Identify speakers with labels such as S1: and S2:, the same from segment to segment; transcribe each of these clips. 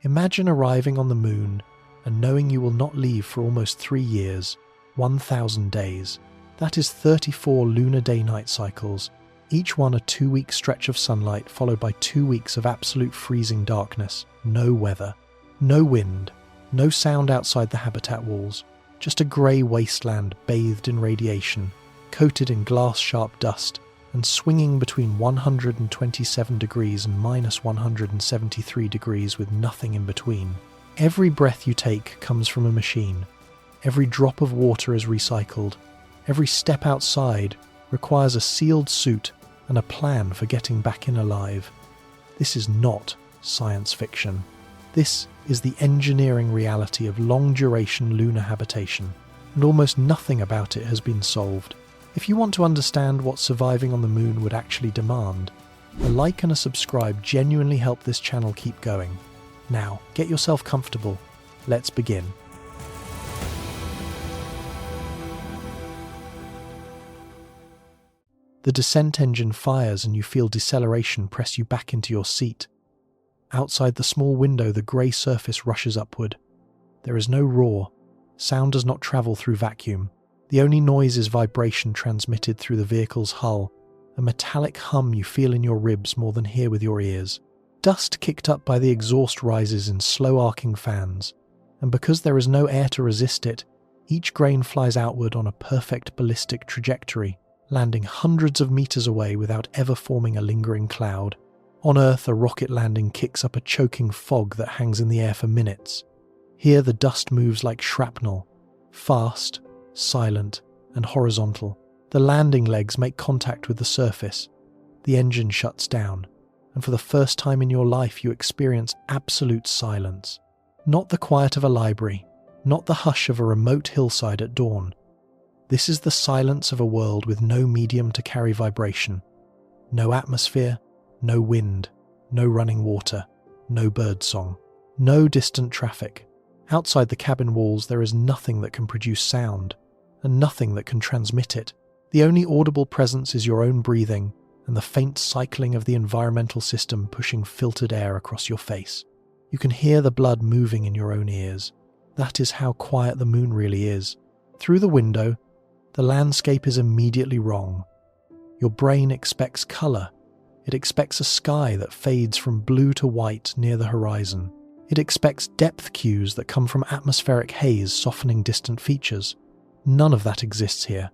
S1: Imagine arriving on the moon and knowing you will not leave for almost 3 years, 1,000 days. That is 34 lunar day-night cycles, each one a 2-week stretch of sunlight followed by 2 weeks of absolute freezing darkness, no weather, no wind, no sound outside the habitat walls, just a grey wasteland bathed in radiation, coated in glass-sharp dust, and swinging between 127 degrees and minus 173 degrees with nothing in between. Every breath you take comes from a machine. Every drop of water is recycled. Every step outside requires a sealed suit and a plan for getting back in alive. This is not science fiction. This is the engineering reality of long-duration lunar habitation, and almost nothing about it has been solved. If you want to understand what surviving on the moon would actually demand, a like and a subscribe genuinely help this channel keep going. Now, get yourself comfortable. Let's begin. The descent engine fires and you feel deceleration press you back into your seat. Outside the small window, the grey surface rushes upward. There is no roar. Sound does not travel through vacuum. The only noise is vibration transmitted through the vehicle's hull, a metallic hum you feel in your ribs more than hear with your ears. Dust kicked up by the exhaust rises in slow arcing fans, and because there is no air to resist it, each grain flies outward on a perfect ballistic trajectory, landing hundreds of meters away without ever forming a lingering cloud. On Earth, a rocket landing kicks up a choking fog that hangs in the air for minutes. Here, the dust moves like shrapnel, fast, silent, and horizontal. The landing legs make contact with the surface. The engine shuts down, and for the first time in your life you experience absolute silence. Not the quiet of a library, not the hush of a remote hillside at dawn. This is the silence of a world with no medium to carry vibration. No atmosphere, no wind, no running water, no birdsong, no distant traffic. Outside the cabin walls there is nothing that can produce sound, and nothing that can transmit it. The only audible presence is your own breathing and the faint cycling of the environmental system pushing filtered air across your face. You can hear the blood moving in your own ears. That is how quiet the moon really is. Through the window, the landscape is immediately wrong. Your brain expects colour. It expects a sky that fades from blue to white near the horizon. It expects depth cues that come from atmospheric haze softening distant features. None of that exists here.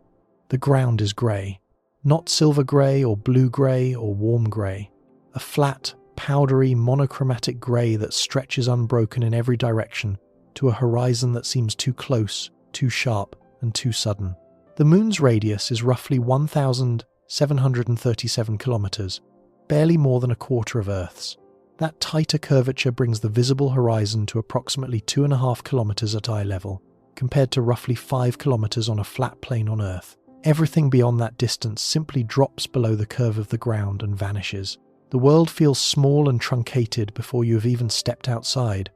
S1: The ground is grey. Not silver grey or blue grey or warm grey. A flat, powdery, monochromatic grey that stretches unbroken in every direction to a horizon that seems too close, too sharp, and too sudden. The moon's radius is roughly 1,737 kilometres, barely more than a quarter of Earth's. That tighter curvature brings the visible horizon to approximately 2.5 kilometres at eye level, compared to roughly 5 kilometres on a flat plane on Earth. Everything beyond that distance simply drops below the curve of the ground and vanishes. The world feels small and truncated before you have even stepped outside.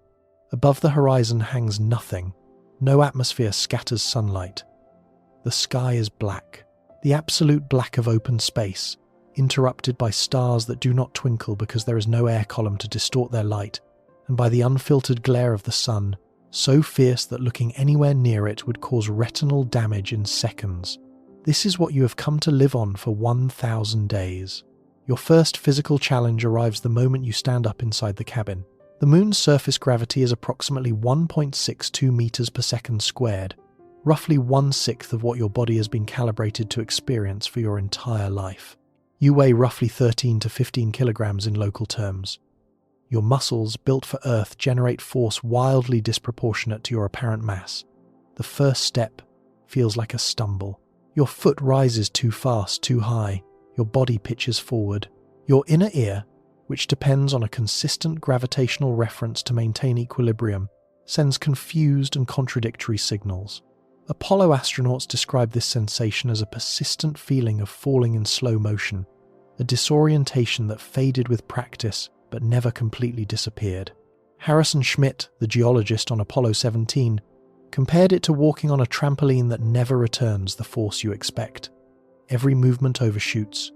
S1: Above the horizon hangs nothing. No atmosphere scatters sunlight. The sky is black, the absolute black of open space, interrupted by stars that do not twinkle because there is no air column to distort their light, and by the unfiltered glare of the sun, so fierce that looking anywhere near it would cause retinal damage in seconds. This is what you have come to live on for 1,000 days. Your first physical challenge arrives the moment you stand up inside the cabin. The moon's surface gravity is approximately 1.62 meters per second squared, roughly 1/6 of what your body has been calibrated to experience for your entire life. You weigh roughly 13 to 15 kilograms in local terms. Your muscles, built for Earth, generate force wildly disproportionate to your apparent mass. The first step feels like a stumble. Your foot rises too fast, too high. Your body pitches forward. Your inner ear, which depends on a consistent gravitational reference to maintain equilibrium, sends confused and contradictory signals. Apollo astronauts describe this sensation as a persistent feeling of falling in slow motion, a disorientation that faded with practice but never completely disappeared. Harrison Schmitt, the geologist on Apollo 17, compared it to walking on a trampoline that never returns the force you expect. Every movement overshoots,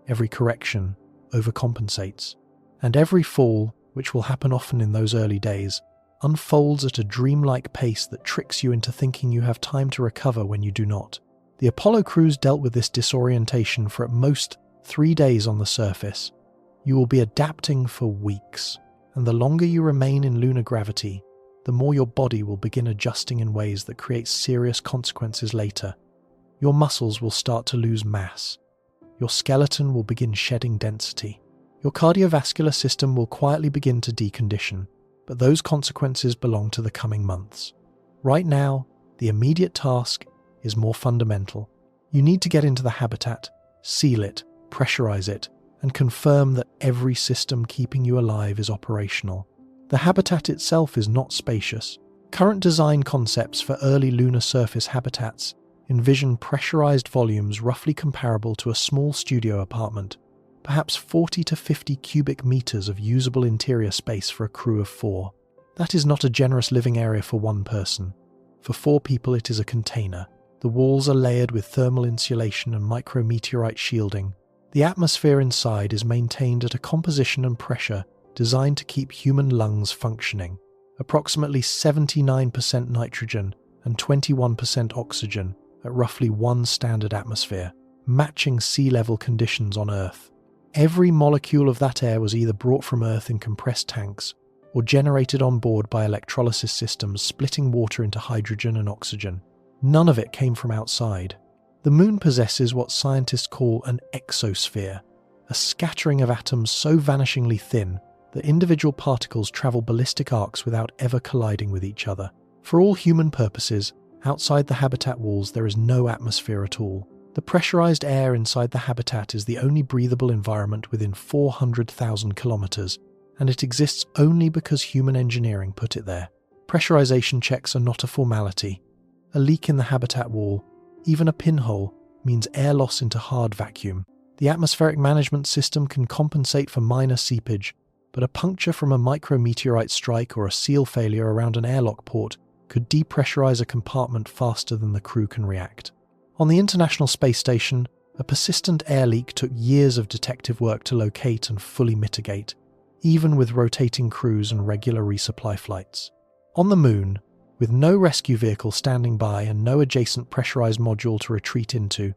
S1: every correction overcompensates, and every fall which will happen often in those early days, unfolds at a dreamlike pace that tricks you into thinking you have time to recover when you do not. The Apollo crews dealt with this disorientation for at most 3 days on the surface. You will be adapting for weeks, and the longer you remain in lunar gravity, the more your body will begin adjusting in ways that create serious consequences later. Your muscles will start to lose mass. Your skeleton will begin shedding density. Your cardiovascular system will quietly begin to decondition, but those consequences belong to the coming months. Right now, the immediate task is more fundamental. You need to get into the habitat, seal it, pressurize it, and confirm that every system keeping you alive is operational. The habitat itself is not spacious. Current design concepts for early lunar surface habitats envision pressurized volumes roughly comparable to a small studio apartment, perhaps 40 to 50 cubic meters of usable interior space for a crew of 4. That is not a generous living area for one person. For 4 people, it is a container. The walls are layered with thermal insulation and micrometeorite shielding. The atmosphere inside is maintained at a composition and pressure designed to keep human lungs functioning. Approximately 79% nitrogen and 21% oxygen at roughly 1 standard atmosphere, matching sea level conditions on Earth. Every molecule of that air was either brought from Earth in compressed tanks or generated on board by electrolysis systems splitting water into hydrogen and oxygen. None of it came from outside. The Moon possesses what scientists call an exosphere, a scattering of atoms so vanishingly thin that individual particles travel ballistic arcs without ever colliding with each other. For all human purposes, outside the habitat walls there is no atmosphere at all. The pressurized air inside the habitat is the only breathable environment within 400,000 kilometers, and it exists only because human engineering put it there. Pressurization checks are not a formality. A leak in the habitat wall, even a pinhole, means air loss into hard vacuum. The atmospheric management system can compensate for minor seepage, but a puncture from a micrometeorite strike or a seal failure around an airlock port could depressurize a compartment faster than the crew can react. On the International Space Station, a persistent air leak took years of detective work to locate and fully mitigate, even with rotating crews and regular resupply flights. On the Moon, with no rescue vehicle standing by and no adjacent pressurized module to retreat into,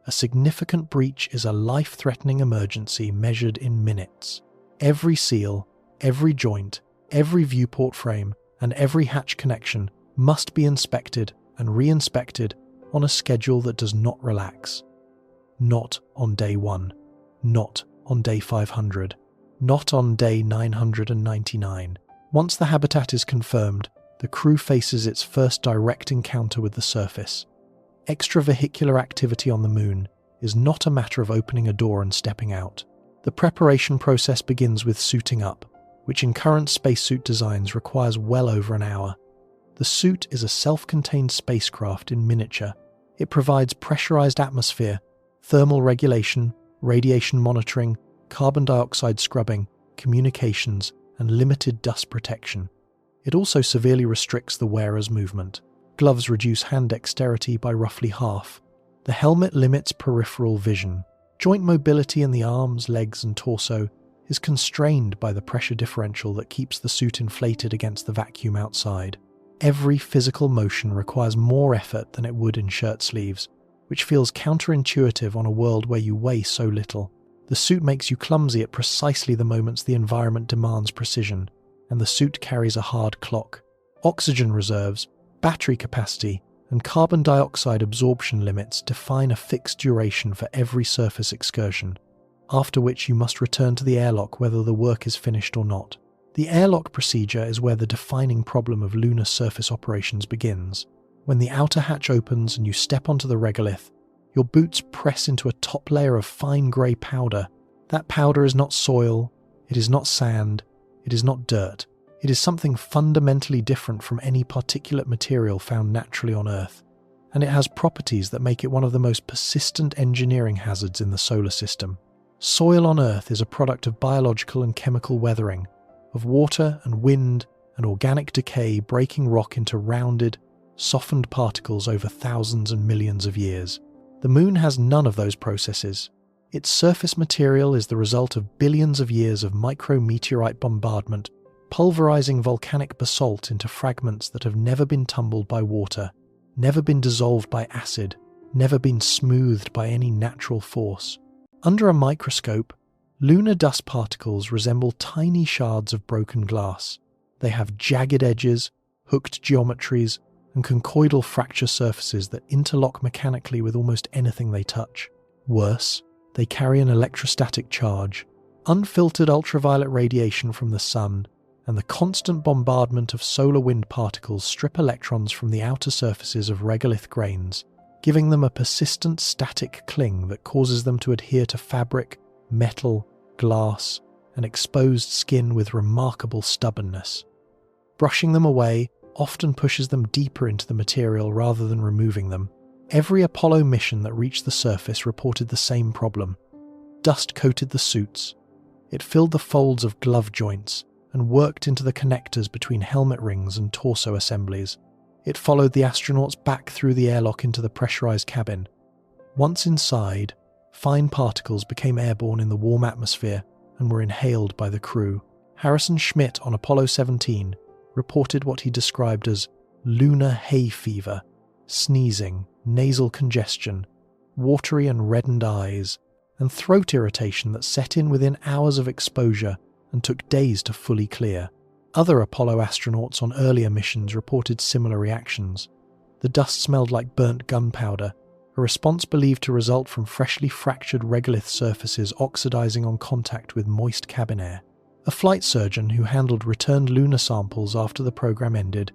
S1: a significant breach is a life-threatening emergency measured in minutes. Every seal, every joint, every viewport frame, and every hatch connection must be inspected and re-inspected on a schedule that does not relax. Not on day 1, not on day 500, not on day 999. Once the habitat is confirmed, the crew faces its first direct encounter with the surface. Extravehicular activity on the Moon is not a matter of opening a door and stepping out. The preparation process begins with suiting up, which in current spacesuit designs requires well over an hour. The suit is a self-contained spacecraft in miniature. It provides pressurized atmosphere, thermal regulation, radiation monitoring, carbon dioxide scrubbing, communications, and limited dust protection. It also severely restricts the wearer's movement. Gloves reduce hand dexterity by roughly half. The helmet limits peripheral vision. Joint mobility in the arms, legs, and torso is constrained by the pressure differential that keeps the suit inflated against the vacuum outside. Every physical motion requires more effort than it would in shirt sleeves, which feels counterintuitive on a world where you weigh so little. The suit makes you clumsy at precisely the moments the environment demands precision, and the suit carries a hard clock. Oxygen reserves, battery capacity, and carbon dioxide absorption limits define a fixed duration for every surface excursion, after which you must return to the airlock whether the work is finished or not. The airlock procedure is where the defining problem of lunar surface operations begins. When the outer hatch opens and you step onto the regolith, your boots press into a top layer of fine grey powder. That powder is not soil, it is not sand, it is not dirt. It is something fundamentally different from any particulate material found naturally on Earth, and it has properties that make it one of the most persistent engineering hazards in the solar system. Soil on Earth is a product of biological and chemical weathering, of water and wind and organic decay breaking rock into rounded, softened particles over thousands and millions of years. The Moon has none of those processes. Its surface material is the result of billions of years of micrometeorite bombardment, pulverizing volcanic basalt into fragments that have never been tumbled by water, never been dissolved by acid, never been smoothed by any natural force. Under a microscope, lunar dust particles resemble tiny shards of broken glass. They have jagged edges, hooked geometries, and conchoidal fracture surfaces that interlock mechanically with almost anything they touch. Worse, they carry an electrostatic charge. Unfiltered ultraviolet radiation from the sun and the constant bombardment of solar wind particles strip electrons from the outer surfaces of regolith grains, giving them a persistent static cling that causes them to adhere to fabric, metal, glass, and exposed skin with remarkable stubbornness. Brushing them away often pushes them deeper into the material rather than removing them. Every Apollo mission that reached the surface reported the same problem. Dust coated the suits. It filled the folds of glove joints and worked into the connectors between helmet rings and torso assemblies. It followed the astronauts back through the airlock into the pressurized cabin. Once inside, fine particles became airborne in the warm atmosphere and were inhaled by the crew. Harrison Schmitt on Apollo 17 reported what he described as lunar hay fever, sneezing, nasal congestion, watery and reddened eyes, and throat irritation that set in within hours of exposure and took days to fully clear. Other Apollo astronauts on earlier missions reported similar reactions. The dust smelled like burnt gunpowder, a response believed to result from freshly fractured regolith surfaces oxidizing on contact with moist cabin air. A flight surgeon who handled returned lunar samples after the program ended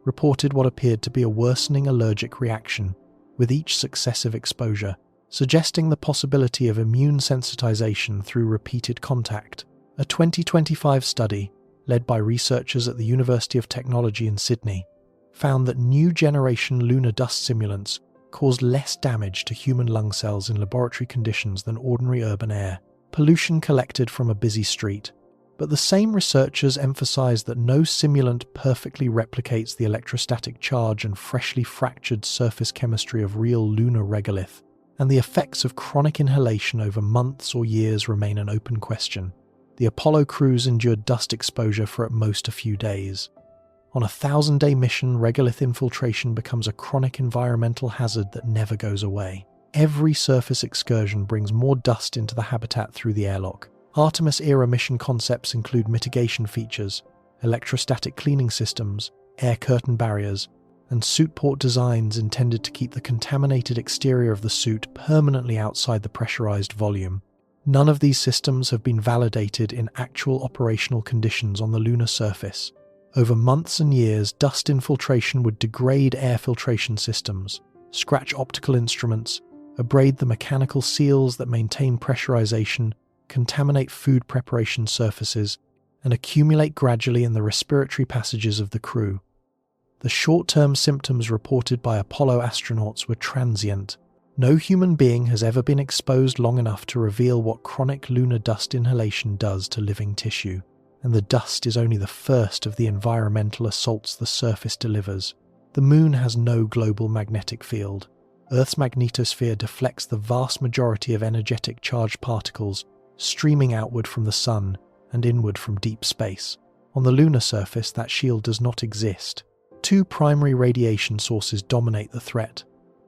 S1: reported what appeared to be a worsening allergic reaction with each successive exposure, suggesting the possibility of immune sensitization through repeated contact. A 2025 study, led by researchers at the University of Technology in Sydney, found that new generation lunar dust simulants caused less damage to human lung cells in laboratory conditions than ordinary urban air, pollution collected from a busy street. But the same researchers emphasized that no simulant perfectly replicates the electrostatic charge and freshly fractured surface chemistry of real lunar regolith, and the effects of chronic inhalation over months or years remain an open question. The Apollo crews endured dust exposure for at most a few days. On a 1,000-day mission, regolith infiltration becomes a chronic environmental hazard that never goes away. Every surface excursion brings more dust into the habitat through the airlock. Artemis-era mission concepts include mitigation features, electrostatic cleaning systems, air curtain barriers, and suit port designs intended to keep the contaminated exterior of the suit permanently outside the pressurized volume. None of these systems have been validated in actual operational conditions on the lunar surface. Over months and years, dust infiltration would degrade air filtration systems, scratch optical instruments, abrade the mechanical seals that maintain pressurization, contaminate food preparation surfaces, and accumulate gradually in the respiratory passages of the crew. The short-term symptoms reported by Apollo astronauts were transient. No human being has ever been exposed long enough to reveal what chronic lunar dust inhalation does to living tissue, and the dust is only the first of the environmental assaults the surface delivers. The Moon has no global magnetic field. Earth's magnetosphere deflects the vast majority of energetic charged particles, streaming outward from the Sun and inward from deep space. On the lunar surface, that shield does not exist. Two primary radiation sources dominate the threat.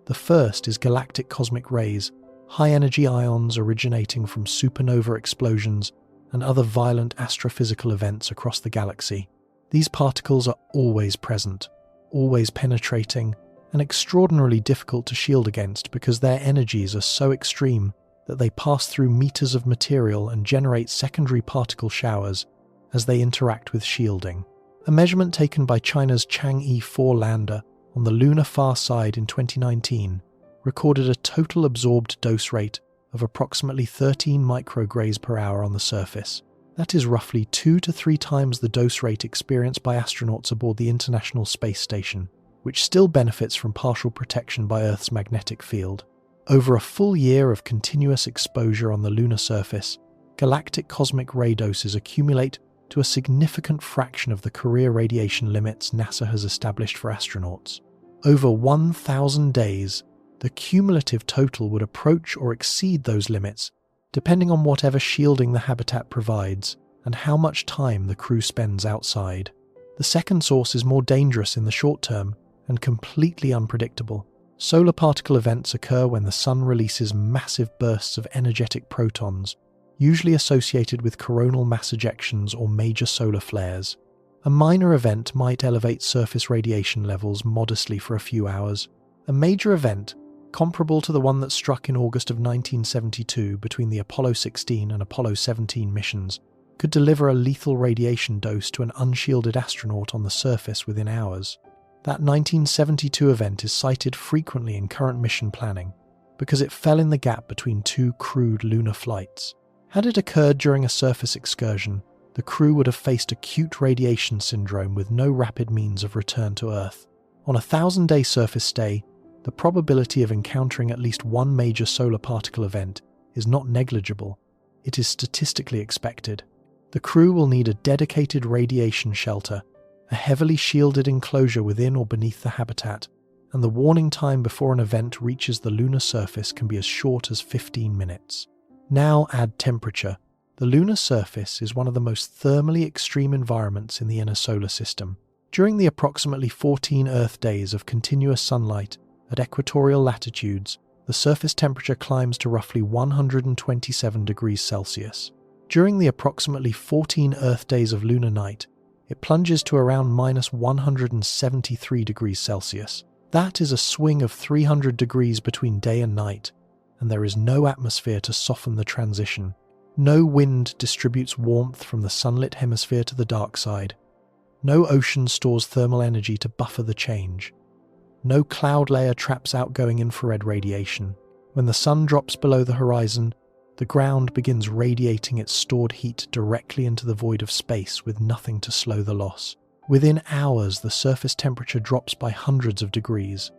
S1: The first is galactic cosmic rays, high-energy ions originating from supernova explosions and other violent astrophysical events across the galaxy. These particles are always present, always penetrating, and extraordinarily difficult to shield against because their energies are so extreme that they pass through meters of material and generate secondary particle showers as they interact with shielding. A measurement taken by China's Chang'e 4 lander on the lunar far side in 2019 recorded a total absorbed dose rate of approximately 13 micrograys per hour on the surface. That is roughly 2 to 3 times the dose rate experienced by astronauts aboard the International Space Station, which still benefits from partial protection by Earth's magnetic field. Over a full year of continuous exposure on the lunar surface, galactic cosmic ray doses accumulate to a significant fraction of the career radiation limits NASA has established for astronauts. Over 1,000 days, the cumulative total would approach or exceed those limits depending on whatever shielding the habitat provides and how much time the crew spends outside. The second source is more dangerous in the short term and completely unpredictable. Solar particle events occur when the sun releases massive bursts of energetic protons, usually associated with coronal mass ejections or major solar flares. A minor event might elevate surface radiation levels modestly for a few hours. A major event, comparable to the one that struck in August of 1972 between the Apollo 16 and Apollo 17 missions, could deliver a lethal radiation dose to an unshielded astronaut on the surface within hours. That 1972 event is cited frequently in current mission planning because it fell in the gap between two crewed lunar flights. Had it occurred during a surface excursion, the crew would have faced acute radiation syndrome with no rapid means of return to Earth. On a 1,000-day surface stay, the probability of encountering at least one major solar particle event is not negligible. It is statistically expected. The crew will need a dedicated radiation shelter, a heavily shielded enclosure within or beneath the habitat, and the warning time before an event reaches the lunar surface can be as short as 15 minutes. Now add temperature. The lunar surface is one of the most thermally extreme environments in the inner solar system. During the approximately 14 Earth days of continuous sunlight at equatorial latitudes, the surface temperature climbs to roughly 127 degrees Celsius. During the approximately 14 Earth days of lunar night, it plunges to around minus 173 degrees Celsius. That is a swing of 300 degrees between day and night, and there is no atmosphere to soften the transition. No wind distributes warmth from the sunlit hemisphere to the dark side. No ocean stores thermal energy to buffer the change. No cloud layer traps outgoing infrared radiation. When the sun drops below the horizon, the ground begins radiating its stored heat directly into the void of space with nothing to slow the loss. Within hours, the surface temperature drops by hundreds of degrees.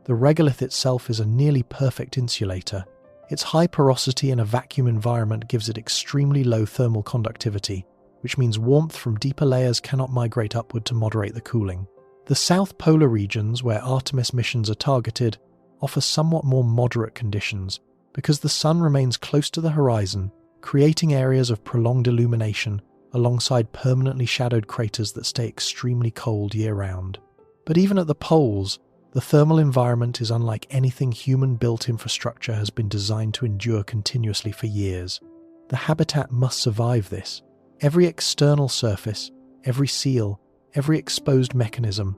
S1: The regolith itself is a nearly perfect insulator. Its high porosity in a vacuum environment gives it extremely low thermal conductivity, which means warmth from deeper layers cannot migrate upward to moderate the cooling. The south polar regions, where Artemis missions are targeted, offer somewhat more moderate conditions because the sun remains close to the horizon, creating areas of prolonged illumination alongside permanently shadowed craters that stay extremely cold year-round. But even at the poles, the thermal environment is unlike anything human-built infrastructure has been designed to endure continuously for years. The habitat must survive this. Every external surface, every seal, every exposed mechanism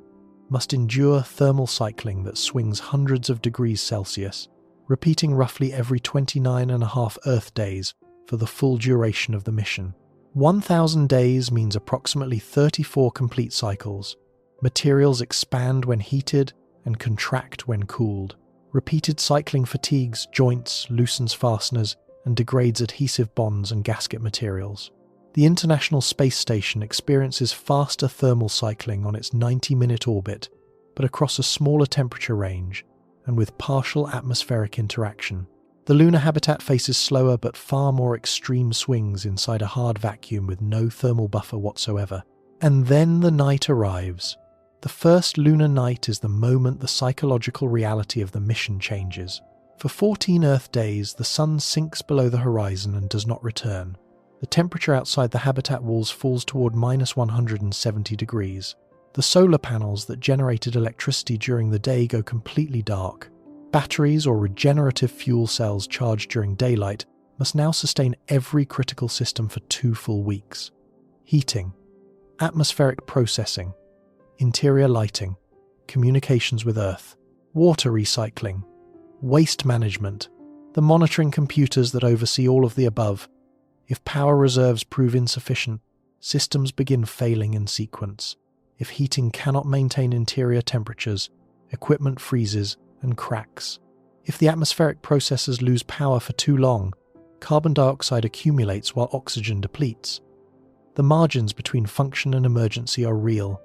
S1: must endure thermal cycling that swings hundreds of degrees Celsius, repeating roughly every 29.5 Earth days for the full duration of the mission. 1,000 days means approximately 34 complete cycles. Materials expand when heated and contract when cooled. Repeated cycling fatigues joints, loosens fasteners, and degrades adhesive bonds and gasket materials. The International Space Station experiences faster thermal cycling on its 90-minute orbit, but across a smaller temperature range and with partial atmospheric interaction. The lunar habitat faces slower but far more extreme swings inside a hard vacuum with no thermal buffer whatsoever. And then the night arrives. The first lunar night is the moment the psychological reality of the mission changes. For 14 Earth days, the sun sinks below the horizon and does not return. The temperature outside the habitat walls falls toward minus 170 degrees. The solar panels that generated electricity during the day go completely dark. Batteries or regenerative fuel cells charged during daylight must now sustain every critical system for 2 full weeks. Heating, atmospheric processing, interior lighting, communications with Earth, water recycling, waste management, the monitoring computers that oversee all of the above. If power reserves prove insufficient, systems begin failing in sequence. If heating cannot maintain interior temperatures, equipment freezes and cracks. If the atmospheric processes lose power for too long, carbon dioxide accumulates while oxygen depletes. The margins between function and emergency are real,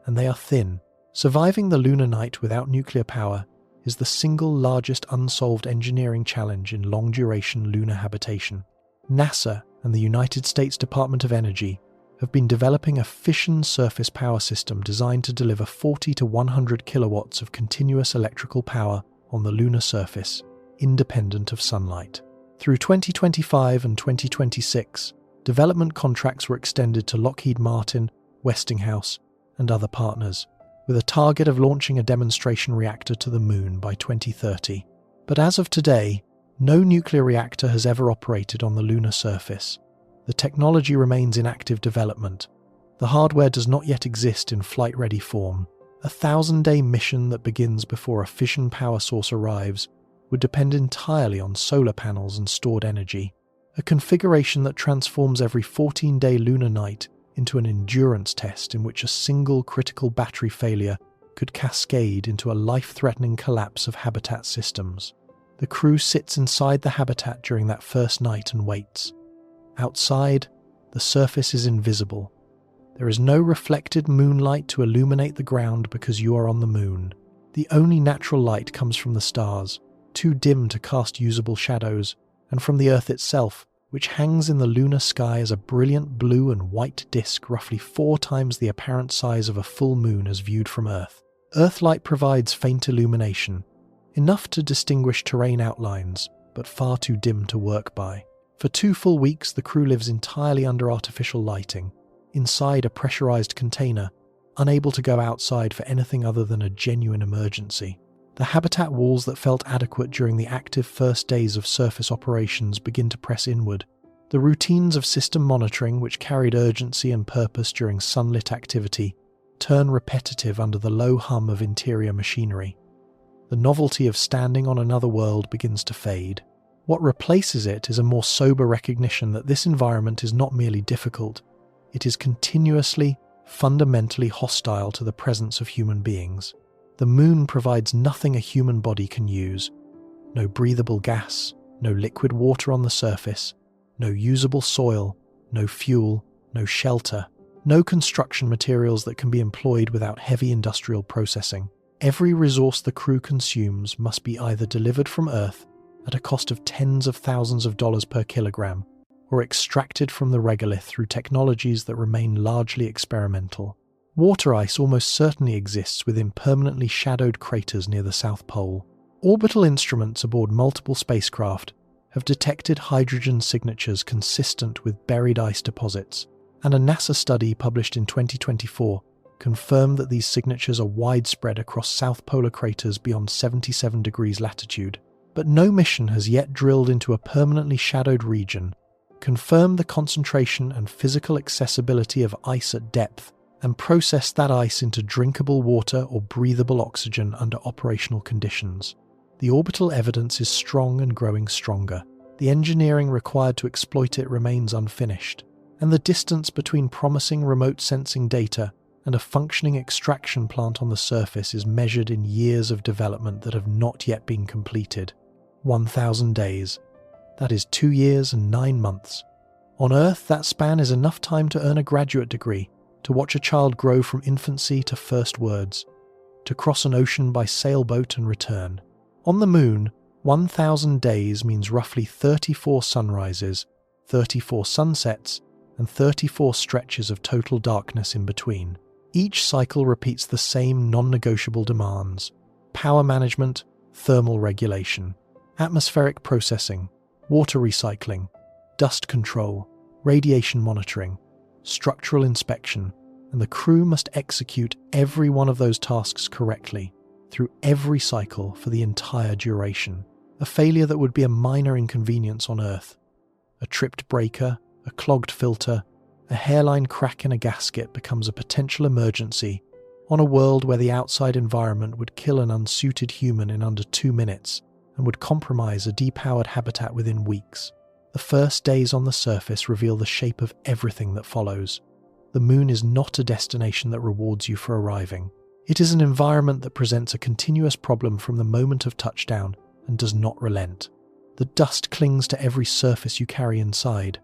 S1: and they are thin. Surviving the lunar night without nuclear power is the single largest unsolved engineering challenge in long-duration lunar habitation. NASA and the United States Department of Energy have been developing a fission surface power system designed to deliver 40 to 100 kilowatts of continuous electrical power on the lunar surface, independent of sunlight. Through 2025 and 2026, development contracts were extended to Lockheed Martin, Westinghouse, and other partners, with a target of launching a demonstration reactor to the Moon by 2030. But as of today, no nuclear reactor has ever operated on the lunar surface. The technology remains in active development. The hardware does not yet exist in flight-ready form. A 1,000-day mission that begins before a fission power source arrives would depend entirely on solar panels and stored energy, a configuration that transforms every 14-day lunar night into an endurance test in which a single critical battery failure could cascade into a life-threatening collapse of habitat systems. The crew sits inside the habitat during that first night and waits. Outside, the surface is invisible. There is no reflected moonlight to illuminate the ground because you are on the Moon. The only natural light comes from the stars, too dim to cast usable shadows, and from the Earth itself, which hangs in the lunar sky as a brilliant blue and white disk roughly 4 times the apparent size of a full moon as viewed from Earth. Earthlight provides faint illumination, enough to distinguish terrain outlines, but far too dim to work by. For 2 full weeks, the crew lives entirely under artificial lighting, inside a pressurized container, unable to go outside for anything other than a genuine emergency. The habitat walls that felt adequate during the active first days of surface operations begin to press inward. The routines of system monitoring, which carried urgency and purpose during sunlit activity, turn repetitive under the low hum of interior machinery. The novelty of standing on another world begins to fade. What replaces it is a more sober recognition that this environment is not merely difficult, it is continuously, fundamentally hostile to the presence of human beings. The Moon provides nothing a human body can use. No breathable gas, no liquid water on the surface, no usable soil, no fuel, no shelter, no construction materials that can be employed without heavy industrial processing. Every resource the crew consumes must be either delivered from Earth at a cost of tens of thousands of dollars per kilogram, or extracted from the regolith through technologies that remain largely experimental. Water ice almost certainly exists within permanently shadowed craters near the South Pole. Orbital instruments aboard multiple spacecraft have detected hydrogen signatures consistent with buried ice deposits, and a NASA study published in 2024 confirmed that these signatures are widespread across South Polar craters beyond 77 degrees latitude. But no mission has yet drilled into a permanently shadowed region, confirmed the concentration and physical accessibility of ice at depth, and processed that ice into drinkable water or breathable oxygen under operational conditions. The orbital evidence is strong and growing stronger. The engineering required to exploit it remains unfinished, and the distance between promising remote sensing data and a functioning extraction plant on the surface is measured in years of development that have not yet been completed. 1,000 days. That is 2 years and 9 months. On Earth, that span is enough time to earn a graduate degree, to watch a child grow from infancy to first words, to cross an ocean by sailboat and return. On the Moon, 1,000 days means roughly 34 sunrises, 34 sunsets, and 34 stretches of total darkness in between. Each cycle repeats the same non-negotiable demands: power management, thermal regulation, atmospheric processing, water recycling, dust control, radiation monitoring, structural inspection, and the crew must execute every one of those tasks correctly, through every cycle for the entire duration. A failure that would be a minor inconvenience on Earth, a tripped breaker, a clogged filter, a hairline crack in a gasket becomes a potential emergency on a world where the outside environment would kill an unsuited human in under 2 minutes and would compromise a depowered habitat within weeks. The first days on the surface reveal the shape of everything that follows. The Moon is not a destination that rewards you for arriving. It is an environment that presents a continuous problem from the moment of touchdown and does not relent. The dust clings to every surface you carry inside.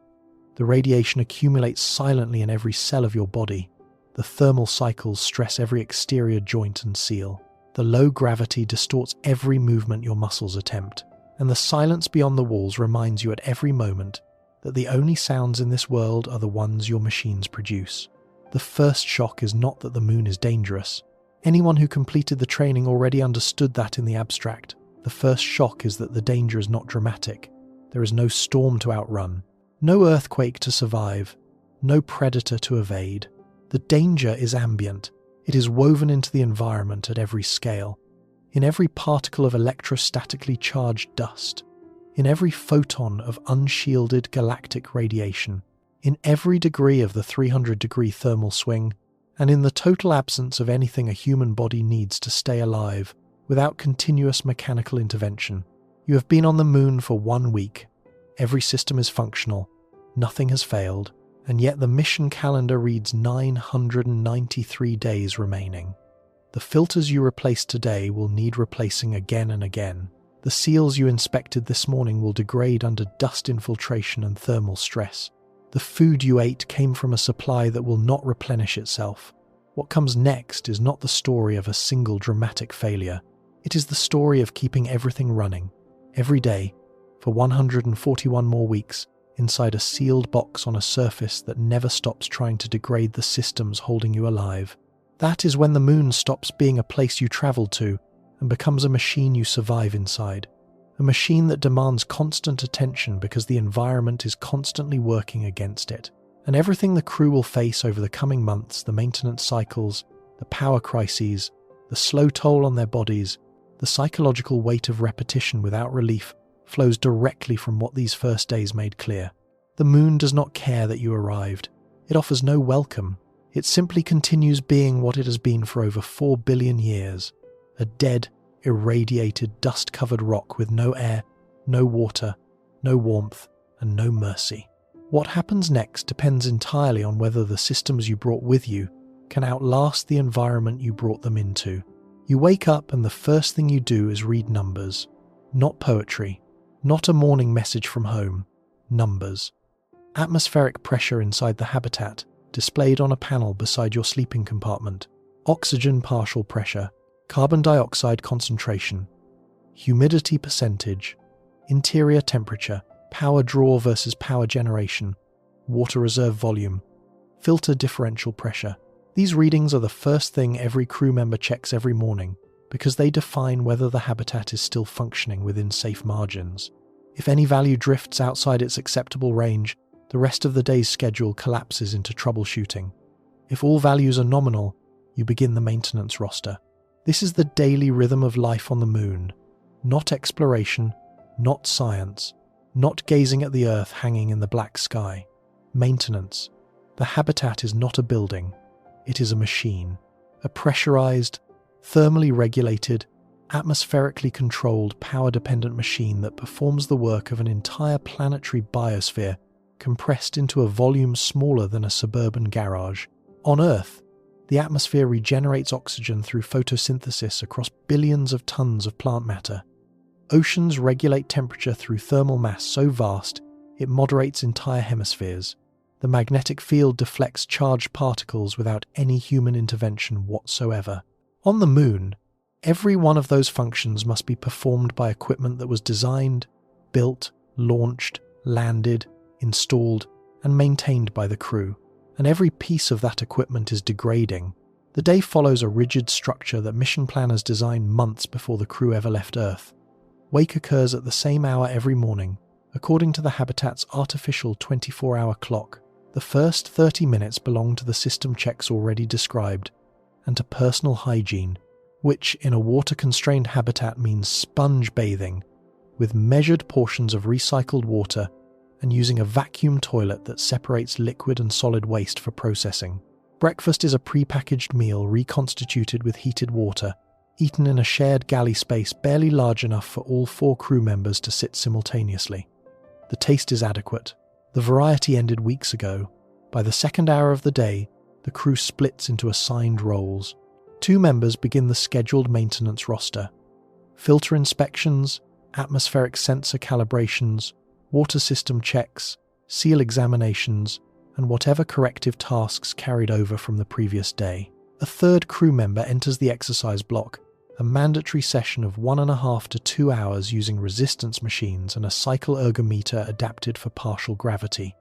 S1: The radiation accumulates silently in every cell of your body. The thermal cycles stress every exterior joint and seal. The low gravity distorts every movement your muscles attempt, and the silence beyond the walls reminds you at every moment that the only sounds in this world are the ones your machines produce. The first shock is not that the Moon is dangerous. Anyone who completed the training already understood that in the abstract. The first shock is that the danger is not dramatic. There is no storm to outrun, no earthquake to survive, no predator to evade. The danger is ambient. It is woven into the environment at every scale, in every particle of electrostatically charged dust, in every photon of unshielded galactic radiation, in every degree of the 300-degree thermal swing, and in the total absence of anything a human body needs to stay alive without continuous mechanical intervention. You have been on the moon for 1 week. Every system is functional. Nothing has failed. And yet the mission calendar reads 993 days remaining. The filters you replaced today will need replacing again and again. The seals you inspected this morning will degrade under dust infiltration and thermal stress. The food you ate came from a supply that will not replenish itself. What comes next is not the story of a single dramatic failure. It is the story of keeping everything running, every day, for 141 more weeks, inside a sealed box on a surface that never stops trying to degrade the systems holding you alive. That is when the moon stops being a place you travel to and becomes a machine you survive inside. A machine that demands constant attention because the environment is constantly working against it. And everything the crew will face over the coming months, the maintenance cycles, the power crises, the slow toll on their bodies, the psychological weight of repetition without relief, flows directly from what these first days made clear. The moon does not care that you arrived. It offers no welcome. It simply continues being what it has been for over 4 billion years. A dead, irradiated, dust-covered rock with no air, no water, no warmth, and no mercy. What happens next depends entirely on whether the systems you brought with you can outlast the environment you brought them into. You wake up and the first thing you do is read numbers. Not poetry. Not a morning message from home. Numbers. Atmospheric pressure inside the habitat, displayed on a panel beside your sleeping compartment. Oxygen partial pressure. Carbon dioxide concentration. Humidity percentage. Interior temperature. Power draw versus power generation. Water reserve volume. Filter differential pressure. These readings are the first thing every crew member checks every morning, because they define whether the habitat is still functioning within safe margins. If any value drifts outside its acceptable range, the rest of the day's schedule collapses into troubleshooting. If all values are nominal, you begin the maintenance roster. This is the daily rhythm of life on the moon. Not exploration, not science, not gazing at the Earth hanging in the black sky. Maintenance. The habitat is not a building. It is a machine. A pressurized, thermally regulated, atmospherically controlled, power-dependent machine that performs the work of an entire planetary biosphere compressed into a volume smaller than a suburban garage. On Earth, the atmosphere regenerates oxygen through photosynthesis across billions of tons of plant matter. Oceans regulate temperature through thermal mass so vast it moderates entire hemispheres. The magnetic field deflects charged particles without any human intervention whatsoever. On the moon, every one of those functions must be performed by equipment that was designed, built, launched, landed, installed, and maintained by the crew. And every piece of that equipment is degrading. The day follows a rigid structure that mission planners designed months before the crew ever left Earth. Wake occurs at the same hour every morning, according to the habitat's artificial 24-hour clock. The first 30 minutes belong to the system checks already described, and to personal hygiene, which in a water-constrained habitat means sponge bathing, with measured portions of recycled water and using a vacuum toilet that separates liquid and solid waste for processing. Breakfast is a pre-packaged meal reconstituted with heated water, eaten in a shared galley space barely large enough for all 4 crew members to sit simultaneously. The taste is adequate. The variety ended weeks ago. By the second hour of the day, the crew splits into assigned roles. 2 members begin the scheduled maintenance roster. Filter inspections, atmospheric sensor calibrations, water system checks, seal examinations, and whatever corrective tasks carried over from the previous day. A 3rd crew member enters the exercise block, a mandatory session of 1.5 to 2 hours using resistance machines and a cycle ergometer adapted for partial gravity.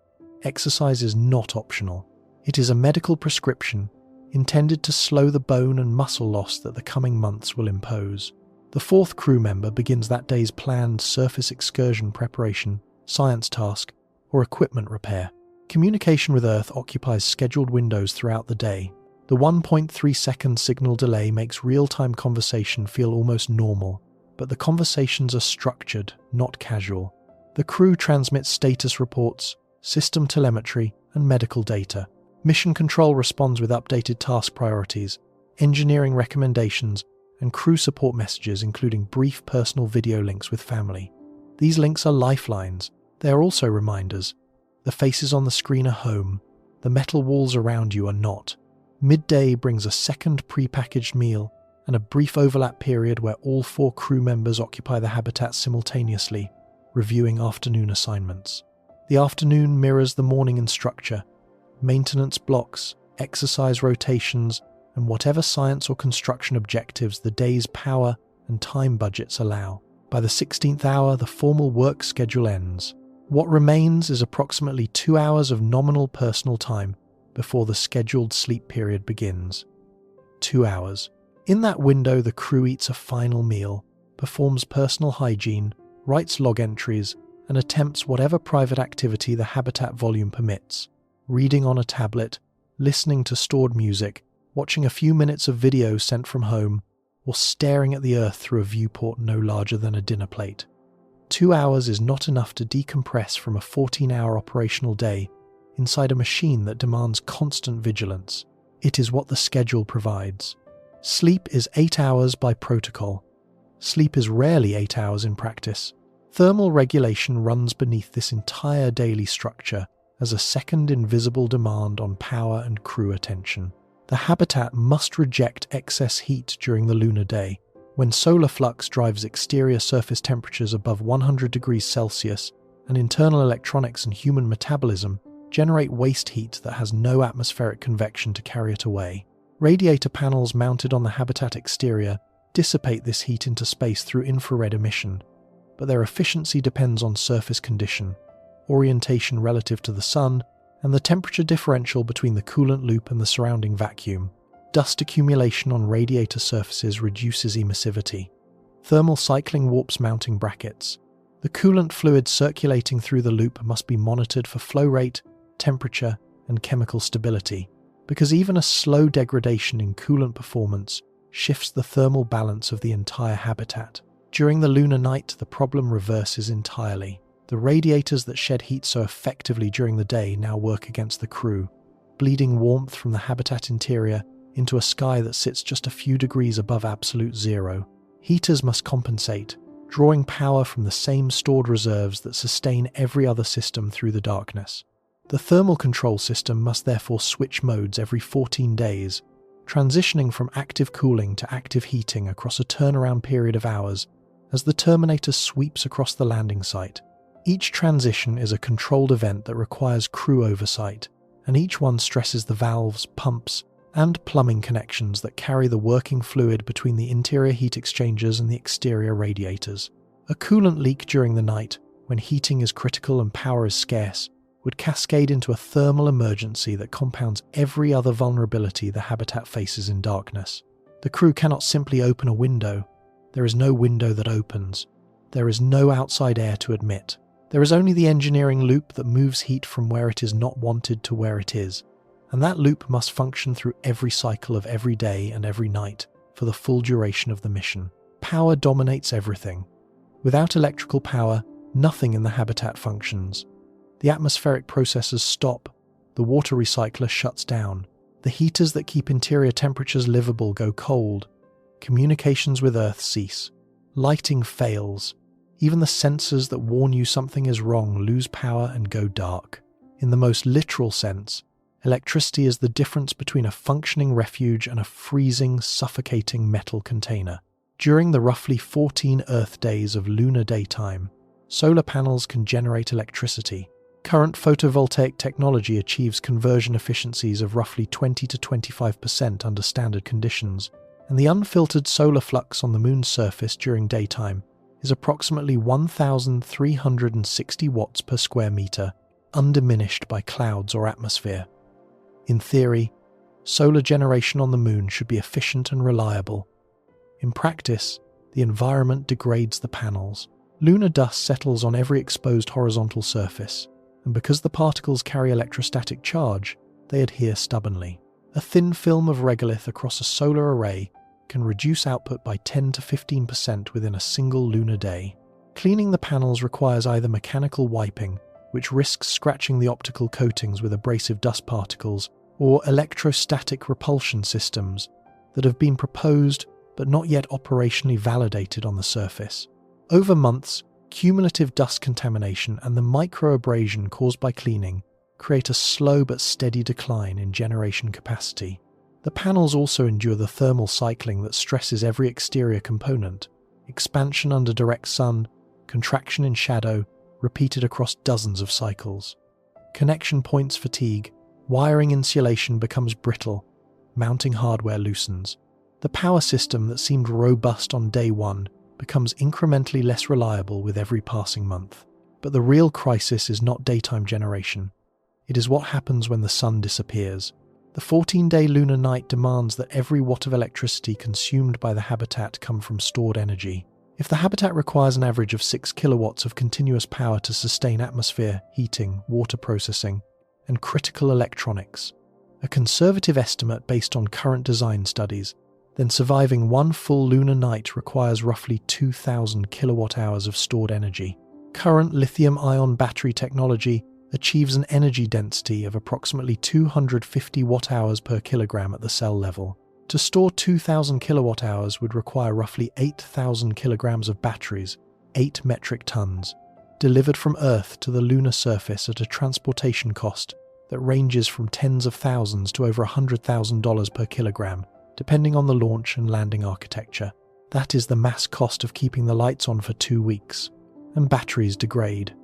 S1: Exercise is not optional. It is a medical prescription intended to slow the bone and muscle loss that the coming months will impose. The 4th crew member begins that day's planned surface excursion preparation, science task, or equipment repair. Communication with Earth occupies scheduled windows throughout the day. The 1.3-second signal delay makes real-time conversation feel almost normal, but the conversations are structured, not casual. The crew transmits status reports, system telemetry, and medical data. Mission Control responds with updated task priorities, engineering recommendations, and crew support messages, including brief personal video links with family. These links are lifelines. They are also reminders. The faces on the screen are home. The metal walls around you are not. Midday brings a second pre-packaged meal and a brief overlap period where all 4 crew members occupy the habitat simultaneously, reviewing afternoon assignments. The afternoon mirrors the morning in structure. Maintenance blocks, exercise rotations, and whatever science or construction objectives the day's power and time budgets allow. By the 16th hour, the formal work schedule ends. What remains is approximately 2 hours of nominal personal time before the scheduled sleep period begins. 2 hours. In that window, the crew eats a final meal, performs personal hygiene, writes log entries, and attempts whatever private activity the habitat volume permits. Reading on a tablet, listening to stored music, watching a few minutes of video sent from home, or staring at the Earth through a viewport no larger than a dinner plate. 2 hours is not enough to decompress from a 14-hour operational day inside a machine that demands constant vigilance. It is what the schedule provides. Sleep is 8 hours by protocol. Sleep is rarely 8 hours in practice. Thermal regulation runs beneath this entire daily structure as a second invisible demand on power and crew attention. The habitat must reject excess heat during the lunar day, when solar flux drives exterior surface temperatures above 100 degrees Celsius, and internal electronics and human metabolism generate waste heat that has no atmospheric convection to carry it away. Radiator panels mounted on the habitat exterior dissipate this heat into space through infrared emission, but their efficiency depends on surface condition, orientation relative to the sun, and the temperature differential between the coolant loop and the surrounding vacuum. Dust accumulation on radiator surfaces reduces emissivity. Thermal cycling warps mounting brackets. The coolant fluid circulating through the loop must be monitored for flow rate, temperature, and chemical stability, because even a slow degradation in coolant performance shifts the thermal balance of the entire habitat. During the lunar night, the problem reverses entirely. The radiators that shed heat so effectively during the day now work against the crew, bleeding warmth from the habitat interior into a sky that sits just a few degrees above absolute zero. Heaters must compensate, drawing power from the same stored reserves that sustain every other system through the darkness. The thermal control system must therefore switch modes every 14 days, transitioning from active cooling to active heating across a turnaround period of hours as the Terminator sweeps across the landing site. Each transition is a controlled event that requires crew oversight, and each one stresses the valves, pumps, and plumbing connections that carry the working fluid between the interior heat exchangers and the exterior radiators. A coolant leak during the night, when heating is critical and power is scarce, would cascade into a thermal emergency that compounds every other vulnerability the habitat faces in darkness. The crew cannot simply open a window. There is no window that opens. There is no outside air to admit. There is only the engineering loop that moves heat from where it is not wanted to where it is, and that loop must function through every cycle of every day and every night for the full duration of the mission. Power dominates everything. Without electrical power, nothing in the habitat functions. The atmospheric processes stop, the water recycler shuts down, the heaters that keep interior temperatures livable go cold, communications with Earth cease, lighting fails, even the sensors that warn you something is wrong lose power and go dark. In the most literal sense, electricity is the difference between a functioning refuge and a freezing, suffocating metal container. During the roughly 14 Earth days of lunar daytime, solar panels can generate electricity. Current photovoltaic technology achieves conversion efficiencies of roughly 20 to 25% under standard conditions, and the unfiltered solar flux on the Moon's surface during daytime is approximately 1,360 watts per square meter, undiminished by clouds or atmosphere. In theory, solar generation on the Moon should be efficient and reliable. In practice, the environment degrades the panels. Lunar dust settles on every exposed horizontal surface, and because the particles carry electrostatic charge, they adhere stubbornly. A thin film of regolith across a solar array can reduce output by 10 to 15% within a single lunar day. Cleaning the panels requires either mechanical wiping, which risks scratching the optical coatings with abrasive dust particles, or electrostatic repulsion systems that have been proposed but not yet operationally validated on the surface. Over months, cumulative dust contamination and the microabrasion caused by cleaning create a slow but steady decline in generation capacity. The panels also endure the thermal cycling that stresses every exterior component: expansion under direct sun, contraction in shadow, repeated across dozens of cycles. Connection points fatigue, wiring insulation becomes brittle, mounting hardware loosens. The power system that seemed robust on day one becomes incrementally less reliable with every passing month. But the real crisis is not daytime generation. It is what happens when the sun disappears. The 14-day lunar night demands that every watt of electricity consumed by the habitat come from stored energy. If the habitat requires an average of 6 kilowatts of continuous power to sustain atmosphere, heating, water processing, and critical electronics, a conservative estimate based on current design studies, then surviving one full lunar night requires roughly 2,000 kilowatt-hours of stored energy. Current lithium-ion battery technology achieves an energy density of approximately 250 watt-hours per kilogram at the cell level. To store 2,000 kilowatt-hours would require roughly 8,000 kilograms of batteries, 8 metric tons, delivered from Earth to the lunar surface at a transportation cost that ranges from tens of thousands to over $100,000 per kilogram, depending on the launch and landing architecture. That is the mass cost of keeping the lights on for 2 weeks, and batteries degrade.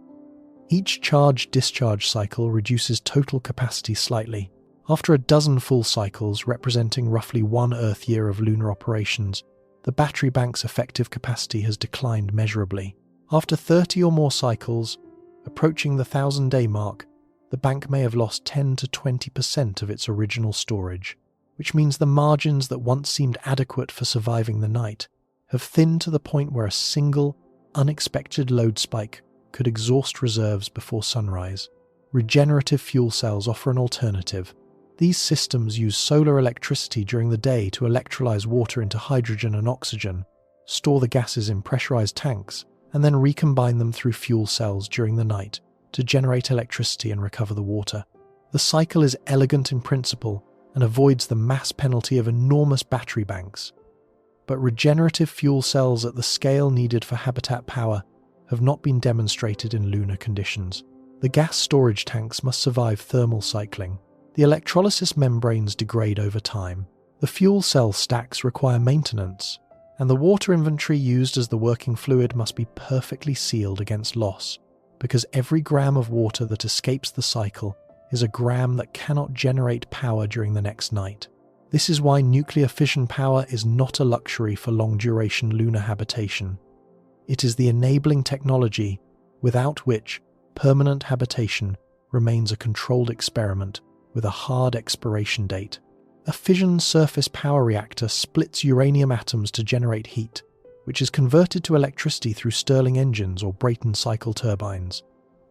S1: Each charge-discharge cycle reduces total capacity slightly. After a dozen full cycles, representing roughly 1 Earth year of lunar operations, the battery bank's effective capacity has declined measurably. After 30 or more cycles, approaching the 1,000-day mark, the bank may have lost 10 to 20% of its original storage, which means the margins that once seemed adequate for surviving the night have thinned to the point where a single, unexpected load spike could exhaust reserves before sunrise. Regenerative fuel cells offer an alternative. These systems use solar electricity during the day to electrolyze water into hydrogen and oxygen, store the gases in pressurized tanks, and then recombine them through fuel cells during the night to generate electricity and recover the water. The cycle is elegant in principle and avoids the mass penalty of enormous battery banks. But regenerative fuel cells at the scale needed for habitat power have not been demonstrated in lunar conditions. The gas storage tanks must survive thermal cycling. The electrolysis membranes degrade over time. The fuel cell stacks require maintenance, and the water inventory used as the working fluid must be perfectly sealed against loss, because every gram of water that escapes the cycle is a gram that cannot generate power during the next night. This is why nuclear fission power is not a luxury for long-duration lunar habitation. It is the enabling technology without which permanent habitation remains a controlled experiment with a hard expiration date. A fission surface power reactor splits uranium atoms to generate heat, which is converted to electricity through Stirling engines or Brayton cycle turbines.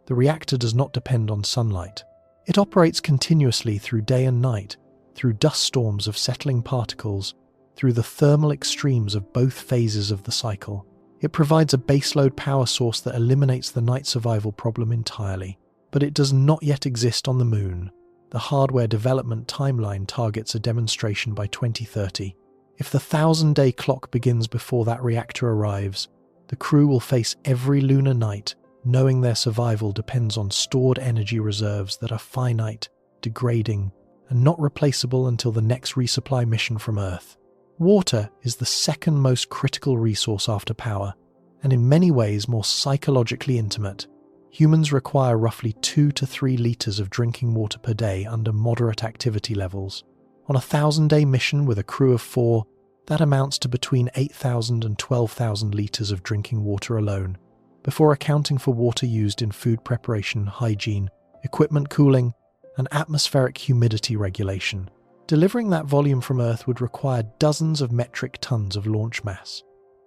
S1: The reactor does not depend on sunlight. It operates continuously through day and night, through dust storms of settling particles, through the thermal extremes of both phases of the cycle. It provides a baseload power source that eliminates the night survival problem entirely, but it does not yet exist on the Moon. The hardware development timeline targets a demonstration by 2030. If the 1,000-day clock begins before that reactor arrives, the crew will face every lunar night knowing their survival depends on stored energy reserves that are finite, degrading, and not replaceable until the next resupply mission from Earth. Water is the second most critical resource after power, and in many ways more psychologically intimate. Humans require roughly 2 to 3 litres of drinking water per day under moderate activity levels. On a 1,000-day mission with a crew of 4, that amounts to between 8,000 and 12,000 litres of drinking water alone, before accounting for water used in food preparation, hygiene, equipment cooling, and atmospheric humidity regulation. Delivering that volume from Earth would require dozens of metric tons of launch mass.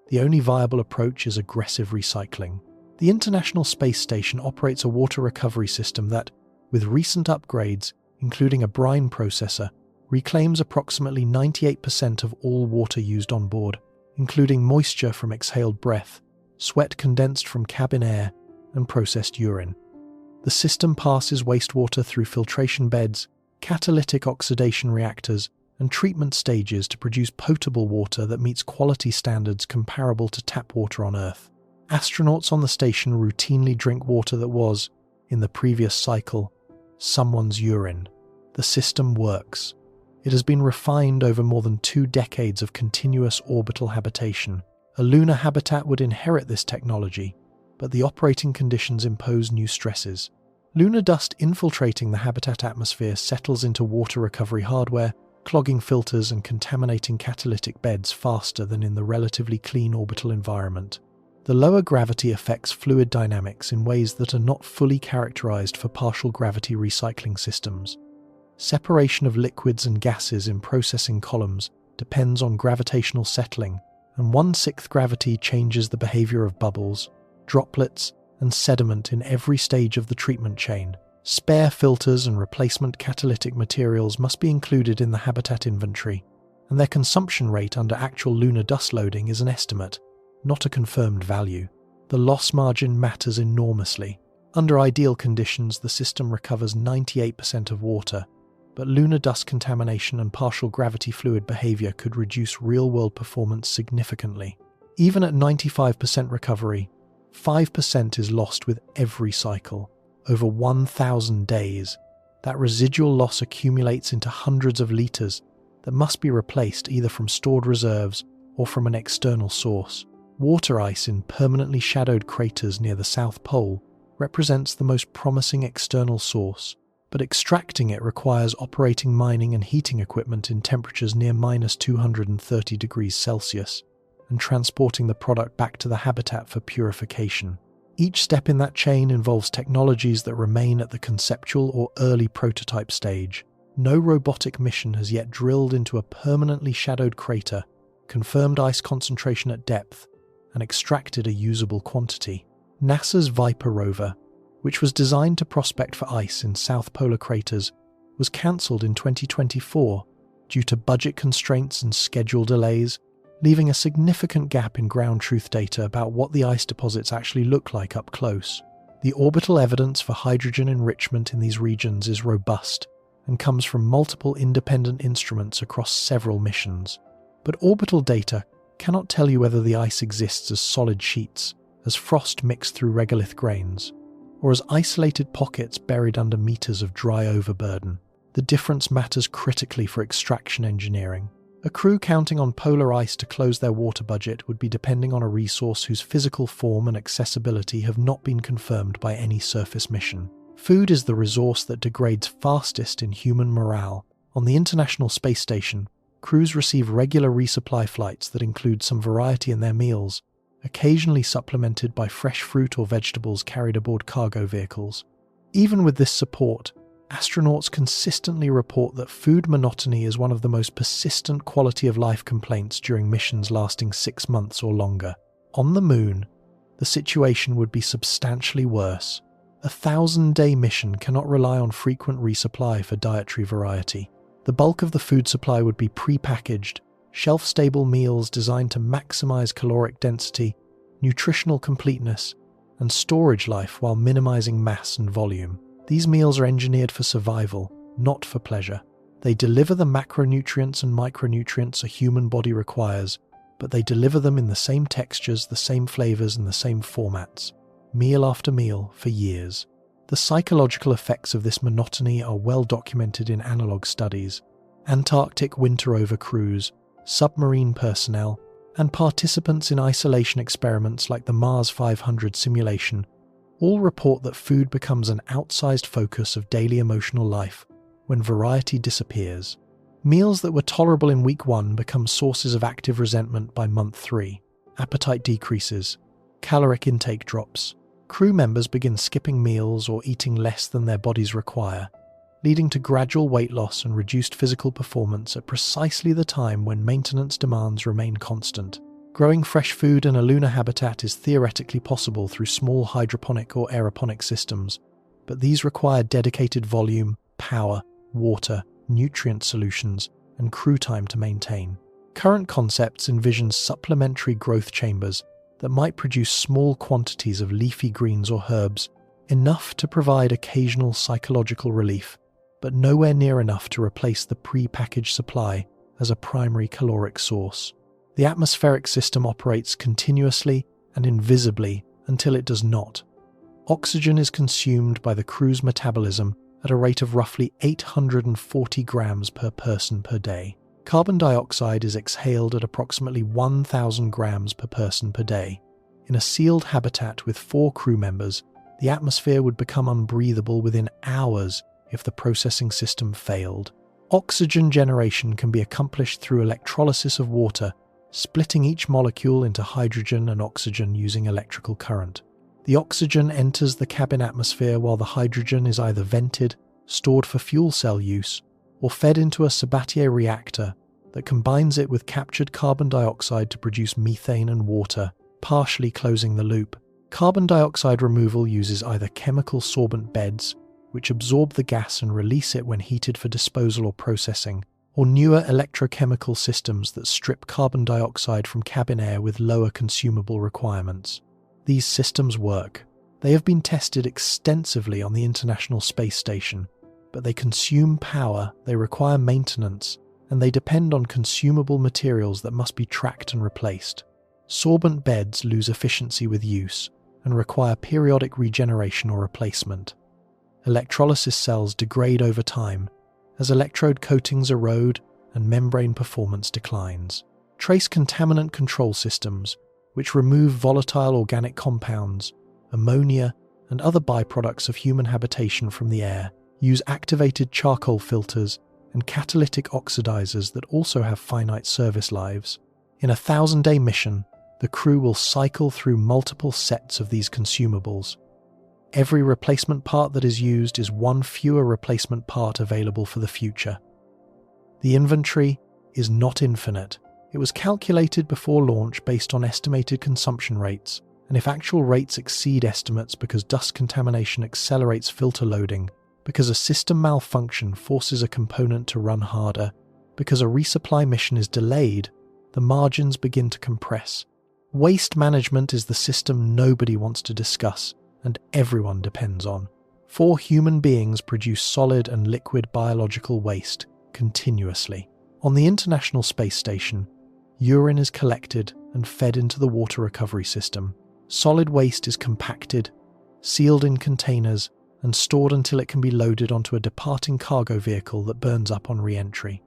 S1: The only viable approach is aggressive recycling. The International Space Station operates a water recovery system that, with recent upgrades, including a brine processor, reclaims approximately 98% of all water used on board, including moisture from exhaled breath, sweat condensed from cabin air, and processed urine. The system passes wastewater through filtration beds, catalytic oxidation reactors, and treatment stages to produce potable water that meets quality standards comparable to tap water on Earth. Astronauts on the station routinely drink water that was, in the previous cycle, someone's urine. The system works. It has been refined over more than 2 decades of continuous orbital habitation. A lunar habitat would inherit this technology, but the operating conditions impose new stresses. Lunar dust infiltrating the habitat atmosphere settles into water recovery hardware, clogging filters and contaminating catalytic beds faster than in the relatively clean orbital environment. The lower gravity affects fluid dynamics in ways that are not fully characterized for partial gravity recycling systems. Separation of liquids and gases in processing columns depends on gravitational settling, and 1/6 gravity changes the behavior of bubbles, droplets, and sediment in every stage of the treatment chain. Spare filters and replacement catalytic materials must be included in the habitat inventory, and their consumption rate under actual lunar dust loading is an estimate, not a confirmed value. The loss margin matters enormously. Under ideal conditions, the system recovers 98% of water, but lunar dust contamination and partial gravity fluid behavior could reduce real-world performance significantly. Even at 95% recovery, 5% is lost with every cycle. Over 1,000 days, that residual loss accumulates into hundreds of litres that must be replaced either from stored reserves or from an external source. Water ice in permanently shadowed craters near the South Pole represents the most promising external source, but extracting it requires operating mining and heating equipment in temperatures near -230 degrees Celsius, and transporting the product back to the habitat for purification. Each step in that chain involves technologies that remain at the conceptual or early prototype stage. No robotic mission has yet drilled into a permanently shadowed crater, confirmed ice concentration at depth, and extracted a usable quantity. NASA's Viper rover, which was designed to prospect for ice in South Polar craters, was cancelled in 2024 due to budget constraints and schedule delays, leaving a significant gap in ground truth data about what the ice deposits actually look like up close. The orbital evidence for hydrogen enrichment in these regions is robust and comes from multiple independent instruments across several missions. But orbital data cannot tell you whether the ice exists as solid sheets, as frost mixed through regolith grains, or as isolated pockets buried under meters of dry overburden. The difference matters critically for extraction engineering. A crew counting on polar ice to close their water budget would be depending on a resource whose physical form and accessibility have not been confirmed by any surface mission. Food is the resource that degrades fastest in human morale. On the International Space Station, crews receive regular resupply flights that include some variety in their meals, occasionally supplemented by fresh fruit or vegetables carried aboard cargo vehicles. Even with this support, astronauts consistently report that food monotony is one of the most persistent quality of life complaints during missions lasting 6 months or longer. On the Moon, the situation would be substantially worse. A 1,000-day mission cannot rely on frequent resupply for dietary variety. The bulk of the food supply would be pre-packaged, shelf-stable meals designed to maximize caloric density, nutritional completeness, and storage life while minimizing mass and volume. These meals are engineered for survival, not for pleasure. They deliver the macronutrients and micronutrients a human body requires, but they deliver them in the same textures, the same flavors, and the same formats, meal after meal for years. The psychological effects of this monotony are well documented in analog studies. Antarctic winter over crews, submarine personnel, and participants in isolation experiments like the Mars 500 simulation all report that food becomes an outsized focus of daily emotional life when variety disappears. Meals that were tolerable in week 1 become sources of active resentment by month 3. Appetite decreases, caloric intake drops. Crew members begin skipping meals or eating less than their bodies require, leading to gradual weight loss and reduced physical performance at precisely the time when maintenance demands remain constant. Growing fresh food in a lunar habitat is theoretically possible through small hydroponic or aeroponic systems, but these require dedicated volume, power, water, nutrient solutions, and crew time to maintain. Current concepts envision supplementary growth chambers that might produce small quantities of leafy greens or herbs, enough to provide occasional psychological relief, but nowhere near enough to replace the pre-packaged supply as a primary caloric source. The atmospheric system operates continuously and invisibly until it does not. Oxygen is consumed by the crew's metabolism at a rate of roughly 840 grams per person per day. Carbon dioxide is exhaled at approximately 1,000 grams per person per day. In a sealed habitat with 4 crew members, the atmosphere would become unbreathable within hours if the processing system failed. Oxygen generation can be accomplished through electrolysis of water, splitting each molecule into hydrogen and oxygen using electrical current. The oxygen enters the cabin atmosphere while the hydrogen is either vented, stored for fuel cell use, or fed into a Sabatier reactor that combines it with captured carbon dioxide to produce methane and water, partially closing the loop. Carbon dioxide removal uses either chemical sorbent beds, which absorb the gas and release it when heated for disposal or processing, or newer electrochemical systems that strip carbon dioxide from cabin air with lower consumable requirements. These systems work. They have been tested extensively on the International Space Station, but they consume power, they require maintenance, and they depend on consumable materials that must be tracked and replaced. Sorbent beds lose efficiency with use and require periodic regeneration or replacement. Electrolysis cells degrade over time as electrode coatings erode and membrane performance declines. Trace contaminant control systems, which remove volatile organic compounds, ammonia, and other byproducts of human habitation from the air, use activated charcoal filters and catalytic oxidizers that also have finite service lives. In a 1,000-day mission, the crew will cycle through multiple sets of these consumables. Every replacement part that is used is one fewer replacement part available for the future. The inventory is not infinite. It was calculated before launch based on estimated consumption rates, and if actual rates exceed estimates because dust contamination accelerates filter loading, because a system malfunction forces a component to run harder, because a resupply mission is delayed, the margins begin to compress. Waste management is the system nobody wants to discuss, and everyone depends on. 4 human beings produce solid and liquid biological waste continuously. On the International Space Station, urine is collected and fed into the water recovery system. Solid waste is compacted, sealed in containers, and stored until it can be loaded onto a departing cargo vehicle that burns up on re-entry.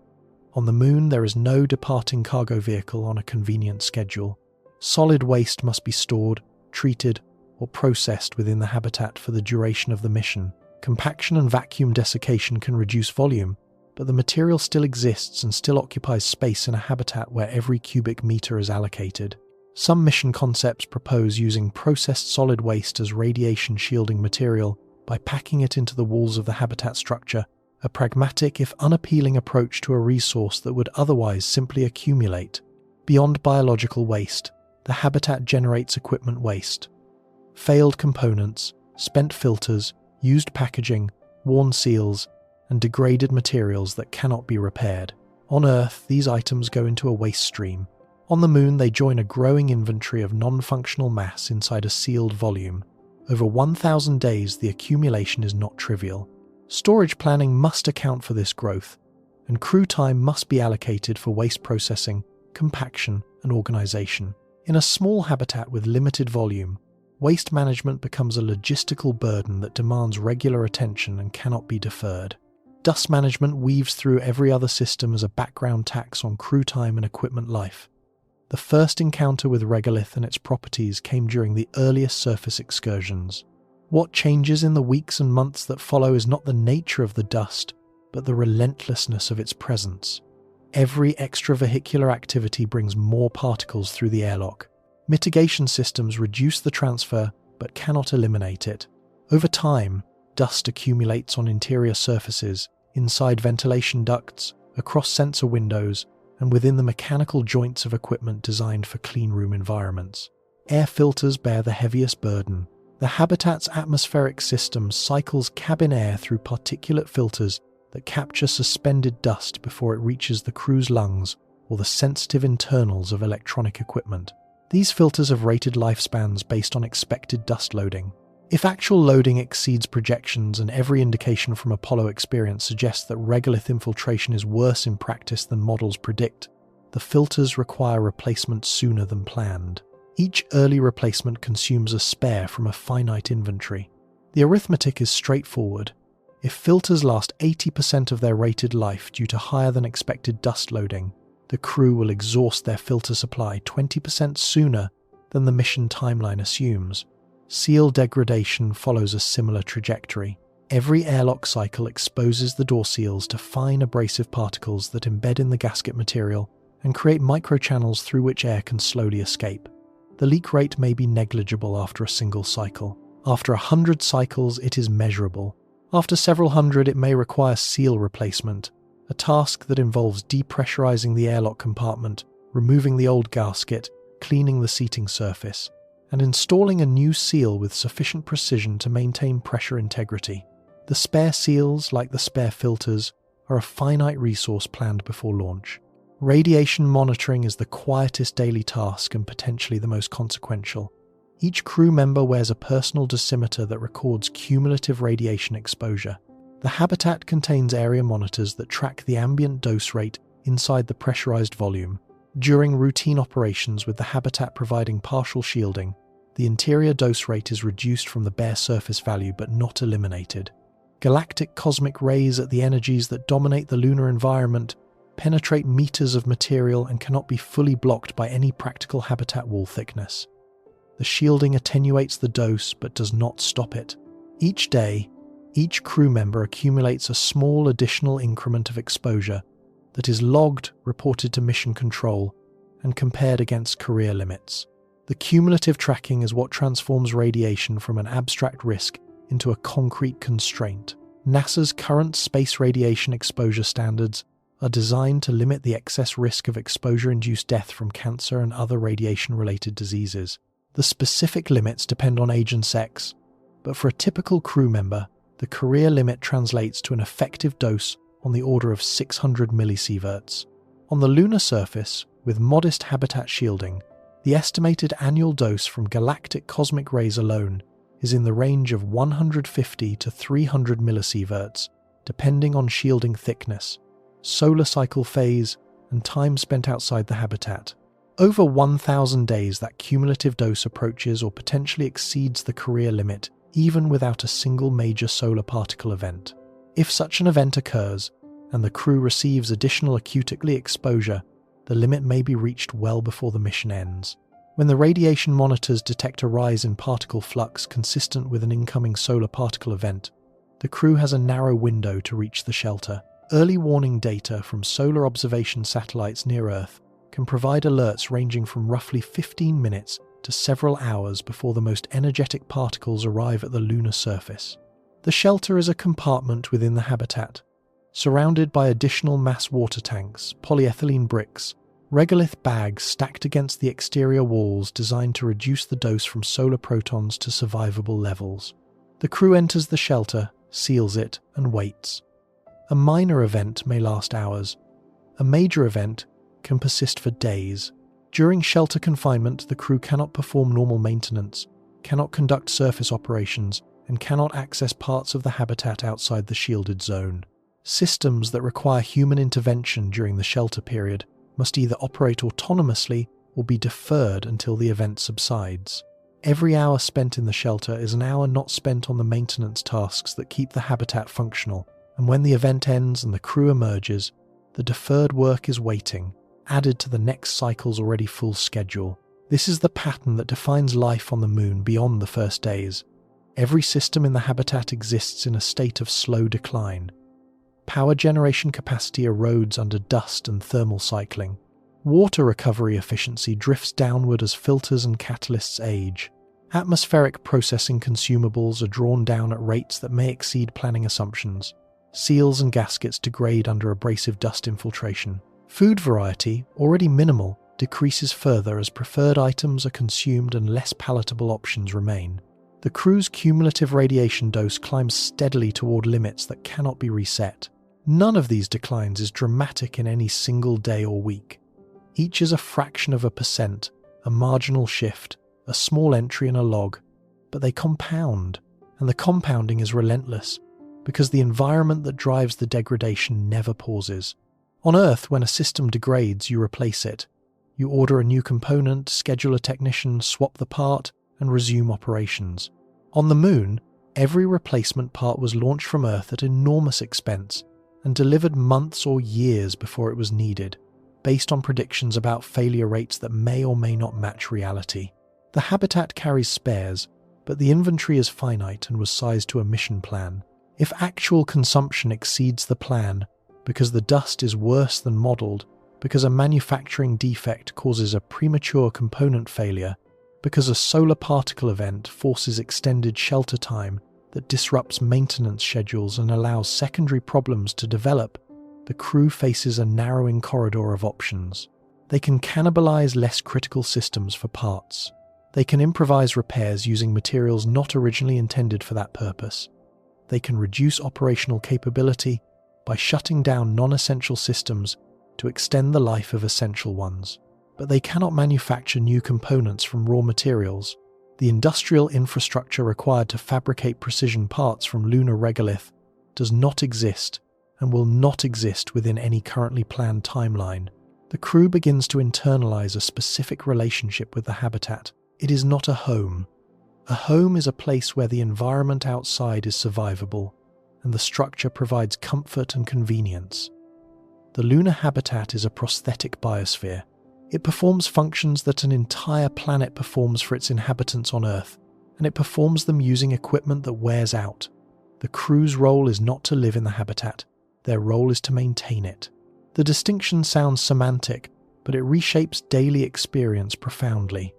S1: On the Moon, there is no departing cargo vehicle on a convenient schedule. Solid waste must be stored, treated, or processed within the habitat for the duration of the mission. Compaction and vacuum desiccation can reduce volume, but the material still exists and still occupies space in a habitat where every cubic meter is allocated. Some mission concepts propose using processed solid waste as radiation shielding material by packing it into the walls of the habitat structure, a pragmatic if unappealing approach to a resource that would otherwise simply accumulate. Beyond biological waste, the habitat generates equipment waste. Failed components, spent filters, used packaging, worn seals, and degraded materials that cannot be repaired. On Earth, these items go into a waste stream. On the Moon, they join a growing inventory of non-functional mass inside a sealed volume. Over 1,000 days, the accumulation is not trivial. Storage planning must account for this growth, and crew time must be allocated for waste processing, compaction, and organization. In a small habitat with limited volume, waste management becomes a logistical burden that demands regular attention and cannot be deferred. Dust management weaves through every other system as a background tax on crew time and equipment life. The first encounter with regolith and its properties came during the earliest surface excursions. What changes in the weeks and months that follow is not the nature of the dust, but the relentlessness of its presence. Every extravehicular activity brings more particles through the airlock. Mitigation systems reduce the transfer, but cannot eliminate it. Over time, dust accumulates on interior surfaces, inside ventilation ducts, across sensor windows, and within the mechanical joints of equipment designed for cleanroom environments. Air filters bear the heaviest burden. The habitat's atmospheric system cycles cabin air through particulate filters that capture suspended dust before it reaches the crew's lungs or the sensitive internals of electronic equipment. These filters have rated lifespans based on expected dust loading. If actual loading exceeds projections, and every indication from Apollo experience suggests that regolith infiltration is worse in practice than models predict, the filters require replacement sooner than planned. Each early replacement consumes a spare from a finite inventory. The arithmetic is straightforward. If filters last 80% of their rated life due to higher than expected dust loading, the crew will exhaust their filter supply 20% sooner than the mission timeline assumes. Seal degradation follows a similar trajectory. Every airlock cycle exposes the door seals to fine abrasive particles that embed in the gasket material and create microchannels through which air can slowly escape. The leak rate may be negligible after a single cycle. After 100 cycles, it is measurable. After several hundred, it may require seal replacement, a task that involves depressurizing the airlock compartment, removing the old gasket, cleaning the seating surface, and installing a new seal with sufficient precision to maintain pressure integrity. The spare seals, like the spare filters, are a finite resource planned before launch. Radiation monitoring is the quietest daily task and potentially the most consequential. Each crew member wears a personal dosimeter that records cumulative radiation exposure. The habitat contains area monitors that track the ambient dose rate inside the pressurized volume. During routine operations with the habitat providing partial shielding, the interior dose rate is reduced from the bare surface value but not eliminated. Galactic cosmic rays at the energies that dominate the lunar environment penetrate meters of material and cannot be fully blocked by any practical habitat wall thickness. The shielding attenuates the dose but does not stop it. Each day, each crew member accumulates a small additional increment of exposure that is logged, reported to mission control, and compared against career limits. The cumulative tracking is what transforms radiation from an abstract risk into a concrete constraint. NASA's current space radiation exposure standards are designed to limit the excess risk of exposure-induced death from cancer and other radiation-related diseases. The specific limits depend on age and sex, but for a typical crew member, the career limit translates to an effective dose on the order of 600 millisieverts. On the lunar surface, with modest habitat shielding, the estimated annual dose from galactic cosmic rays alone is in the range of 150 to 300 millisieverts, depending on shielding thickness, solar cycle phase, and time spent outside the habitat. Over 1,000 days, that cumulative dose approaches or potentially exceeds the career limit, even without a single major solar particle event. If such an event occurs, and the crew receives additional acoustically exposure, the limit may be reached well before the mission ends. When the radiation monitors detect a rise in particle flux consistent with an incoming solar particle event, the crew has a narrow window to reach the shelter. Early warning data from solar observation satellites near Earth can provide alerts ranging from roughly 15 minutes to several hours before the most energetic particles arrive at the lunar surface. The shelter is a compartment within the habitat, surrounded by additional mass water tanks, polyethylene bricks, regolith bags stacked against the exterior walls designed to reduce the dose from solar protons to survivable levels. The crew enters the shelter, seals it, and waits. A minor event may last hours. A major event can persist for days. During shelter confinement, the crew cannot perform normal maintenance, cannot conduct surface operations, and cannot access parts of the habitat outside the shielded zone. Systems that require human intervention during the shelter period must either operate autonomously or be deferred until the event subsides. Every hour spent in the shelter is an hour not spent on the maintenance tasks that keep the habitat functional, and when the event ends and the crew emerges, the deferred work is waiting, added to the next cycle's already full schedule. This is the pattern that defines life on the moon beyond the first days. Every system in the habitat exists in a state of slow decline. Power generation capacity erodes under dust and thermal cycling. Water recovery efficiency drifts downward as filters and catalysts age. Atmospheric processing consumables are drawn down at rates that may exceed planning assumptions. Seals and gaskets degrade under abrasive dust infiltration. Food variety, already minimal, decreases further as preferred items are consumed and less palatable options remain. The crew's cumulative radiation dose climbs steadily toward limits that cannot be reset. None of these declines is dramatic in any single day or week. Each is a fraction of a percent, a marginal shift, a small entry in a log, but they compound, and the compounding is relentless, because the environment that drives the degradation never pauses. On Earth, when a system degrades, you replace it. You order a new component, schedule a technician, swap the part, and resume operations. On the Moon, every replacement part was launched from Earth at enormous expense and delivered months or years before it was needed, based on predictions about failure rates that may or may not match reality. The habitat carries spares, but the inventory is finite and was sized to a mission plan. If actual consumption exceeds the plan, because the dust is worse than modelled, because a manufacturing defect causes a premature component failure, because a solar particle event forces extended shelter time that disrupts maintenance schedules and allows secondary problems to develop, the crew faces a narrowing corridor of options. They can cannibalize less critical systems for parts. They can improvise repairs using materials not originally intended for that purpose. They can reduce operational capability by shutting down non-essential systems to extend the life of essential ones. But they cannot manufacture new components from raw materials. The industrial infrastructure required to fabricate precision parts from lunar regolith does not exist and will not exist within any currently planned timeline. The crew begins to internalize a specific relationship with the habitat. It is not a home. A home is a place where the environment outside is survivable, and the structure provides comfort and convenience. The lunar habitat is a prosthetic biosphere. It performs functions that an entire planet performs for its inhabitants on Earth, and it performs them using equipment that wears out. The crew's role is not to live in the habitat. Their role is to maintain it. The distinction sounds semantic, but it reshapes daily experience profoundly.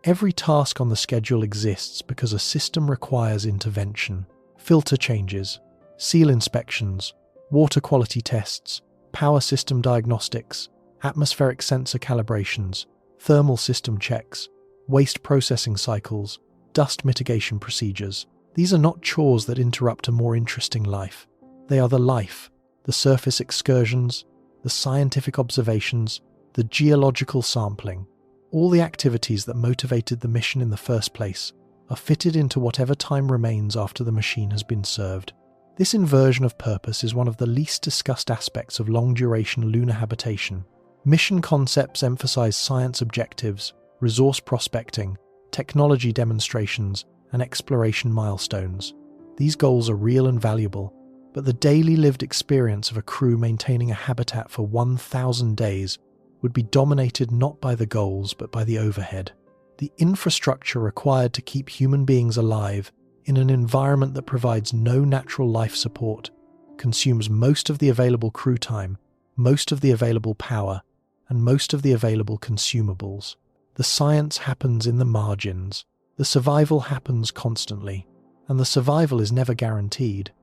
S1: Every task on the schedule exists because a system requires intervention. Filter changes, seal inspections, water quality tests, power system diagnostics, atmospheric sensor calibrations, thermal system checks, waste processing cycles, dust mitigation procedures. These are not chores that interrupt a more interesting life. They are the life, the surface excursions, the scientific observations, the geological sampling. All the activities that motivated the mission in the first place are fitted into whatever time remains after the machine has been served. This inversion of purpose is one of the least discussed aspects of long-duration lunar habitation. Mission concepts emphasize science objectives, resource prospecting, technology demonstrations, and exploration milestones. These goals are real and valuable, but the daily lived experience of a crew maintaining a habitat for 1,000 days would be dominated not by the goals but by the overhead. The infrastructure required to keep human beings alive in an environment that provides no natural life support consumes most of the available crew time, most of the available power, and most of the available consumables. The science happens in the margins. The survival happens constantly, and the survival is never guaranteed.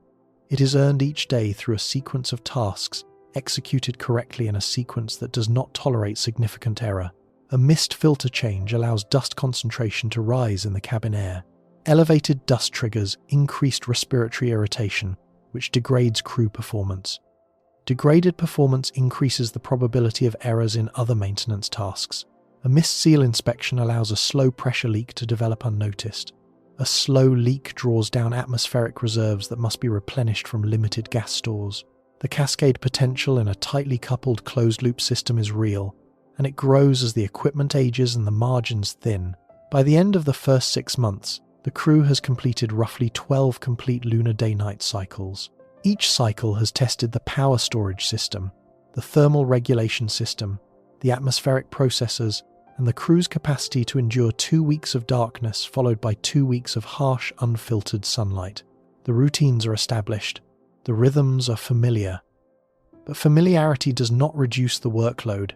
S1: It is earned each day through a sequence of tasks executed correctly in a sequence that does not tolerate significant error. A mist filter change allows dust concentration to rise in the cabin air. Elevated dust triggers increased respiratory irritation, which degrades crew performance. Degraded performance increases the probability of errors in other maintenance tasks. A mist seal inspection allows a slow pressure leak to develop unnoticed. A slow leak draws down atmospheric reserves that must be replenished from limited gas stores. The cascade potential in a tightly coupled closed-loop system is real, and it grows as the equipment ages and the margins thin. By the end of the first 6 months, the crew has completed roughly 12 complete lunar day-night cycles. Each cycle has tested the power storage system, the thermal regulation system, the atmospheric processors, and the crew's capacity to endure 2 weeks of darkness followed by 2 weeks of harsh, unfiltered sunlight. The routines are established. The rhythms are familiar. But familiarity does not reduce the workload.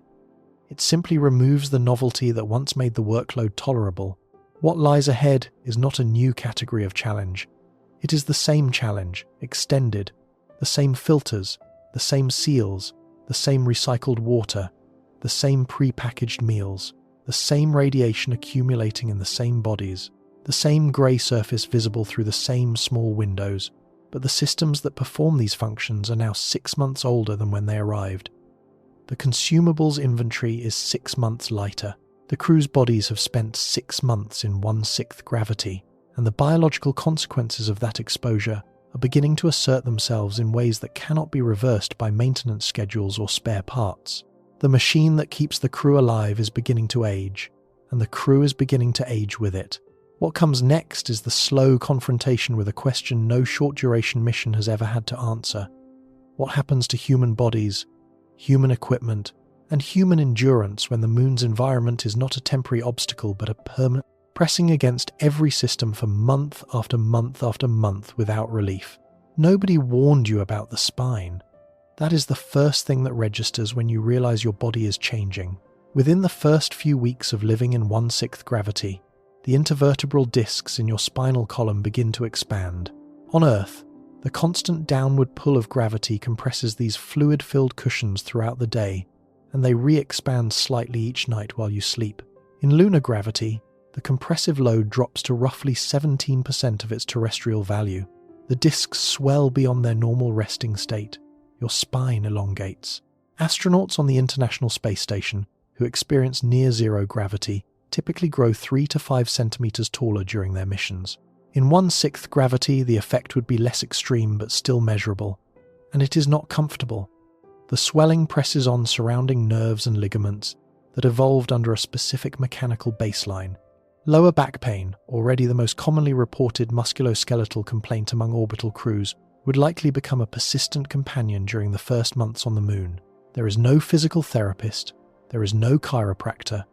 S1: It simply removes the novelty that once made the workload tolerable. What lies ahead is not a new category of challenge. It is the same challenge, extended, the same filters, the same seals, the same recycled water, the same pre-packaged meals, the same radiation accumulating in the same bodies, the same grey surface visible through the same small windows, but the systems that perform these functions are now 6 months older than when they arrived. The consumables inventory is 6 months lighter. The crew's bodies have spent 6 months in 1/6 gravity, and the biological consequences of that exposure are beginning to assert themselves in ways that cannot be reversed by maintenance schedules or spare parts. The machine that keeps the crew alive is beginning to age, and the crew is beginning to age with it. What comes next is the slow confrontation with a question no short-duration mission has ever had to answer. What happens to human bodies, human equipment, and human endurance when the moon's environment is not a temporary obstacle but a permanent, pressing against every system for month after month after month without relief? Nobody warned you about the spine. That is the first thing that registers when you realize your body is changing. Within the first few weeks of living in 1/6 gravity, the intervertebral discs in your spinal column begin to expand. On Earth, the constant downward pull of gravity compresses these fluid-filled cushions throughout the day, and they re-expand slightly each night while you sleep. In lunar gravity, the compressive load drops to roughly 17% of its terrestrial value. The discs swell beyond their normal resting state. Your spine elongates. Astronauts on the International Space Station, who experience near-zero gravity, typically grow 3 to 5 centimeters taller during their missions. In 1/6 gravity, the effect would be less extreme but still measurable, and it is not comfortable. The swelling presses on surrounding nerves and ligaments that evolved under a specific mechanical baseline. Lower back pain, already the most commonly reported musculoskeletal complaint among orbital crews, would likely become a persistent companion during the first months on the moon. There is no physical therapist, there is no chiropractor,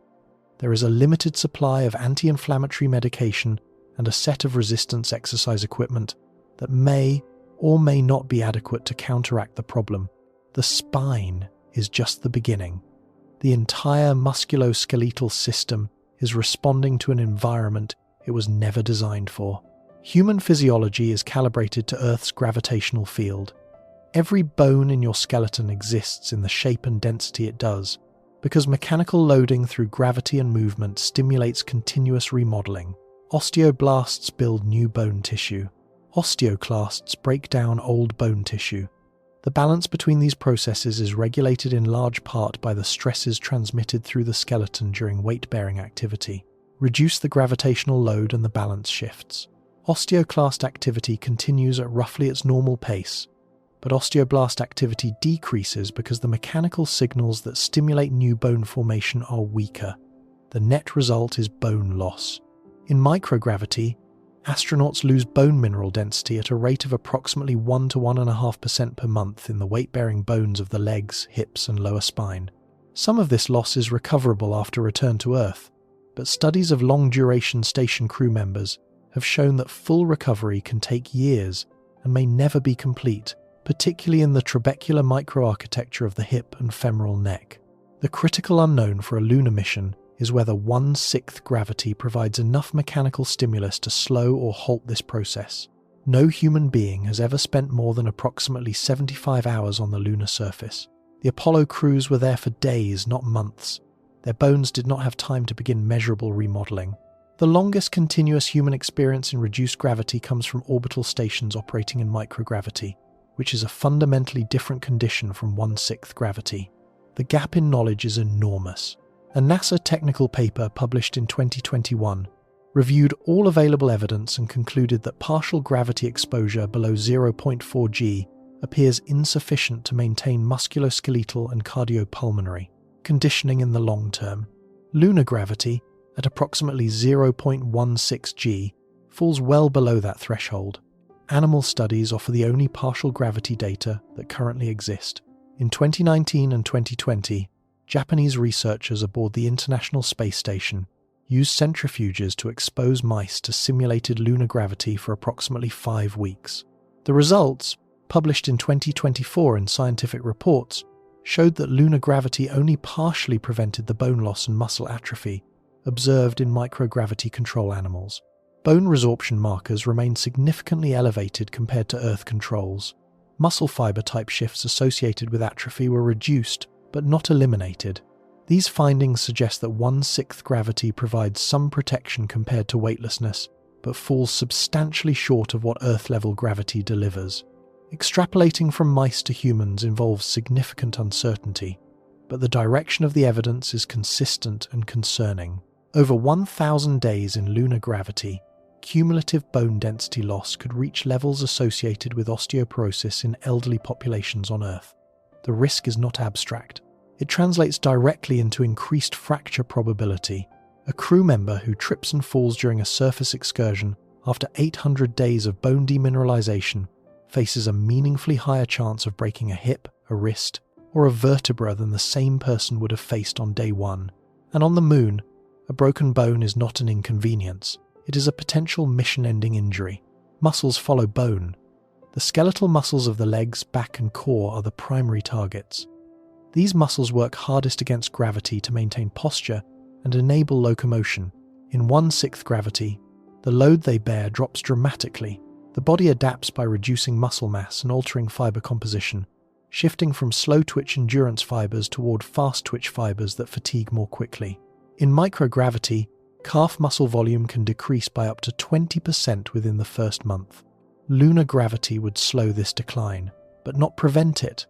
S1: there is a limited supply of anti-inflammatory medication and a set of resistance exercise equipment that may or may not be adequate to counteract the problem. The spine is just the beginning. The entire musculoskeletal system is responding to an environment it was never designed for. Human physiology is calibrated to Earth's gravitational field. Every bone in your skeleton exists in the shape and density it does, because mechanical loading through gravity and movement stimulates continuous remodeling. Osteoblasts build new bone tissue. Osteoclasts break down old bone tissue. The balance between these processes is regulated in large part by the stresses transmitted through the skeleton during weight-bearing activity. Reduce the gravitational load and the balance shifts. Osteoclast activity continues at roughly its normal pace, but osteoblast activity decreases because the mechanical signals that stimulate new bone formation are weaker. The net result is bone loss. In microgravity, astronauts lose bone mineral density at a rate of approximately 1 to 1.5% per month in the weight-bearing bones of the legs, hips, and lower spine. Some of this loss is recoverable after return to Earth, but studies of long-duration station crew members have shown that full recovery can take years and may never be complete, particularly in the trabecular microarchitecture of the hip and femoral neck. The critical unknown for a lunar mission is whether 1/6 gravity provides enough mechanical stimulus to slow or halt this process. No human being has ever spent more than approximately 75 hours on the lunar surface. The Apollo crews were there for days, not months. Their bones did not have time to begin measurable remodeling. The longest continuous human experience in reduced gravity comes from orbital stations operating in microgravity, which is a fundamentally different condition from 1/6 gravity. The gap in knowledge is enormous. A NASA technical paper published in 2021 reviewed all available evidence and concluded that partial gravity exposure below 0.4 G appears insufficient to maintain musculoskeletal and cardiopulmonary conditioning in the long term. Lunar gravity, at approximately 0.16 G, falls well below that threshold. Animal studies offer the only partial gravity data that currently exist. In 2019 and 2020, Japanese researchers aboard the International Space Station used centrifuges to expose mice to simulated lunar gravity for approximately 5 weeks. The results, published in 2024 in Scientific Reports, showed that lunar gravity only partially prevented the bone loss and muscle atrophy observed in microgravity control animals. Bone resorption markers remained significantly elevated compared to Earth controls. Muscle fiber type shifts associated with atrophy were reduced, but not eliminated. These findings suggest that 1/6 gravity provides some protection compared to weightlessness, but falls substantially short of what Earth-level gravity delivers. Extrapolating from mice to humans involves significant uncertainty, but the direction of the evidence is consistent and concerning. Over 1,000 days in lunar gravity, cumulative bone density loss could reach levels associated with osteoporosis in elderly populations on Earth. The risk is not abstract. It translates directly into increased fracture probability. A crew member who trips and falls during a surface excursion after 800 days of bone demineralization faces a meaningfully higher chance of breaking a hip, a wrist, or a vertebra than the same person would have faced on day one. And on the Moon, a broken bone is not an inconvenience. It is a potential mission-ending injury. Muscles follow bone. The skeletal muscles of the legs, back, and core are the primary targets. These muscles work hardest against gravity to maintain posture and enable locomotion. In 1/6 gravity, the load they bear drops dramatically. The body adapts by reducing muscle mass and altering fiber composition, shifting from slow-twitch endurance fibers toward fast-twitch fibers that fatigue more quickly. In microgravity, calf muscle volume can decrease by up to 20% within the first month. Lunar gravity would slow this decline, but not prevent it.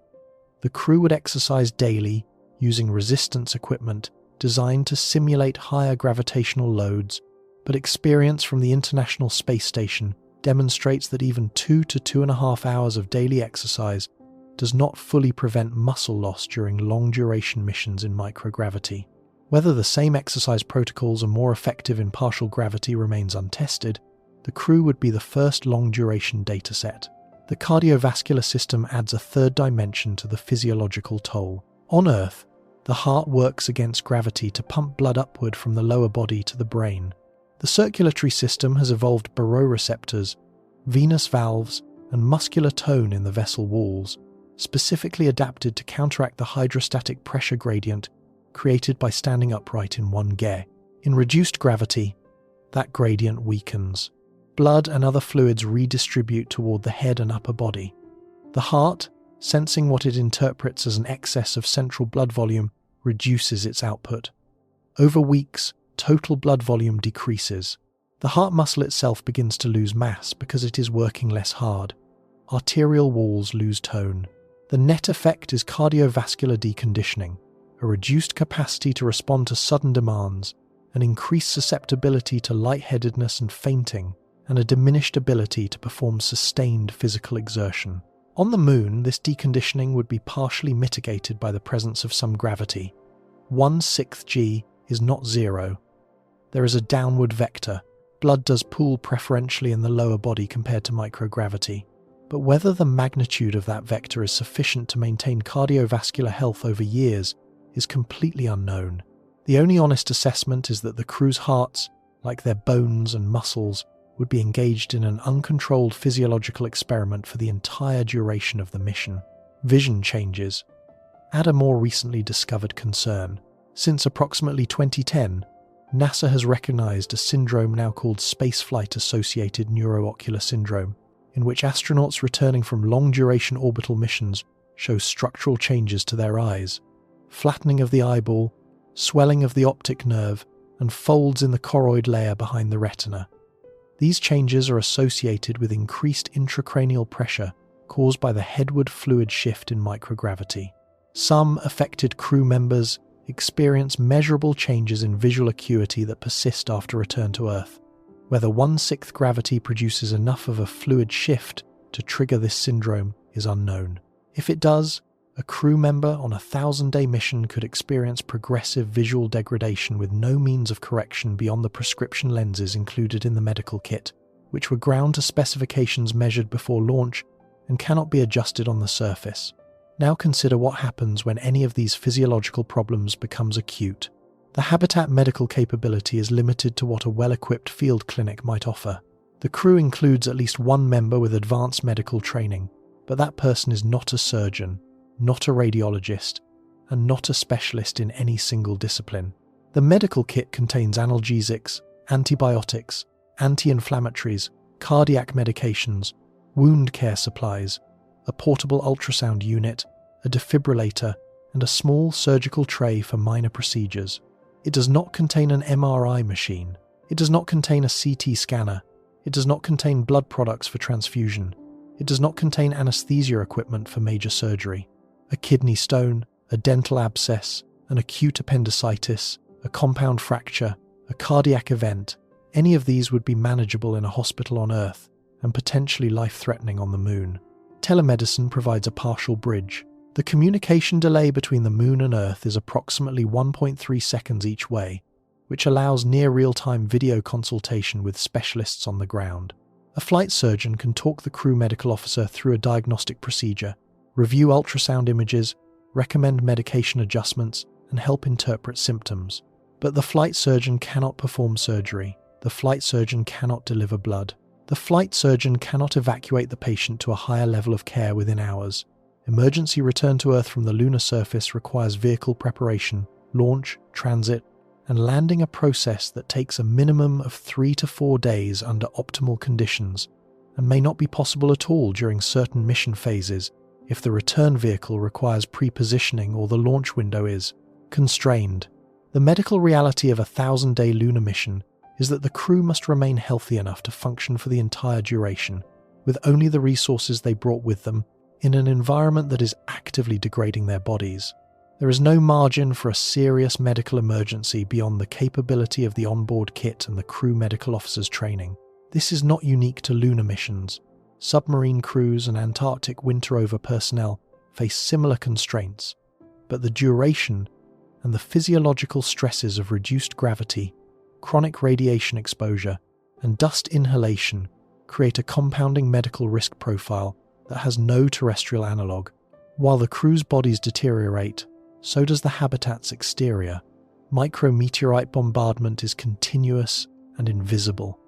S1: The crew would exercise daily, using resistance equipment designed to simulate higher gravitational loads, but experience from the International Space Station demonstrates that even 2 to 2.5 hours of daily exercise does not fully prevent muscle loss during long-duration missions in microgravity. Whether the same exercise protocols are more effective in partial gravity remains untested. The crew would be the first long-duration dataset. The cardiovascular system adds a third dimension to the physiological toll. On Earth, the heart works against gravity to pump blood upward from the lower body to the brain. The circulatory system has evolved baroreceptors, venous valves, and muscular tone in the vessel walls, specifically adapted to counteract the hydrostatic pressure gradient created by standing upright in one gear. In reduced gravity, that gradient weakens. Blood and other fluids redistribute toward the head and upper body. The heart, sensing what it interprets as an excess of central blood volume, reduces its output. Over weeks, total blood volume decreases. The heart muscle itself begins to lose mass because it is working less hard. Arterial walls lose tone. The net effect is cardiovascular deconditioning, a reduced capacity to respond to sudden demands, an increased susceptibility to lightheadedness and fainting, and a diminished ability to perform sustained physical exertion. On the Moon, this deconditioning would be partially mitigated by the presence of some gravity. 1/6 g is not zero. There is a downward vector. Blood does pool preferentially in the lower body compared to microgravity. But whether the magnitude of that vector is sufficient to maintain cardiovascular health over years is completely unknown. The only honest assessment is that the crew's hearts, like their bones and muscles, would be engaged in an uncontrolled physiological experiment for the entire duration of the mission. Vision changes. Add a more recently discovered concern. Since approximately 2010, NASA has recognized a syndrome now called spaceflight-associated neuroocular syndrome, in which astronauts returning from long-duration orbital missions show structural changes to their eyes. Flattening of the eyeball, swelling of the optic nerve, and folds in the choroid layer behind the retina. These changes are associated with increased intracranial pressure caused by the headward fluid shift in microgravity. Some affected crew members experience measurable changes in visual acuity that persist after return to Earth. Whether 1/6 gravity produces enough of a fluid shift to trigger this syndrome is unknown. If it does, a crew member on a 1,000-day mission could experience progressive visual degradation with no means of correction beyond the prescription lenses included in the medical kit, which were ground to specifications measured before launch and cannot be adjusted on the surface. Now consider what happens when any of these physiological problems becomes acute. The habitat medical capability is limited to what a well-equipped field clinic might offer. The crew includes at least one member with advanced medical training, but that person is not a surgeon, not a radiologist, and not a specialist in any single discipline. The medical kit contains analgesics, antibiotics, anti-inflammatories, cardiac medications, wound care supplies, a portable ultrasound unit, a defibrillator, and a small surgical tray for minor procedures. It does not contain an MRI machine. It does not contain a CT scanner. It does not contain blood products for transfusion. It does not contain anesthesia equipment for major surgery. A kidney stone, a dental abscess, an acute appendicitis, a compound fracture, a cardiac event, any of these would be manageable in a hospital on Earth and potentially life-threatening on the Moon. Telemedicine provides a partial bridge. The communication delay between the Moon and Earth is approximately 1.3 seconds each way, which allows near real-time video consultation with specialists on the ground. A flight surgeon can talk the crew medical officer through a diagnostic procedure, review ultrasound images, recommend medication adjustments, and help interpret symptoms. But the flight surgeon cannot perform surgery. The flight surgeon cannot deliver blood. The flight surgeon cannot evacuate the patient to a higher level of care within hours. Emergency return to Earth from the lunar surface requires vehicle preparation, launch, transit, and landing, a process that takes a minimum of 3 to 4 days under optimal conditions, and may not be possible at all during certain mission phases if the return vehicle requires pre-positioning or the launch window is constrained. The medical reality of a 1,000-day lunar mission is that the crew must remain healthy enough to function for the entire duration, with only the resources they brought with them, in an environment that is actively degrading their bodies. There is no margin for a serious medical emergency beyond the capability of the onboard kit and the crew medical officer's training. This is not unique to lunar missions. Submarine crews and Antarctic winter-over personnel face similar constraints, but the duration and the physiological stresses of reduced gravity, chronic radiation exposure, and dust inhalation create a compounding medical risk profile that has no terrestrial analogue. While the crew's bodies deteriorate, so does the habitat's exterior. Micrometeorite bombardment is continuous and invisible.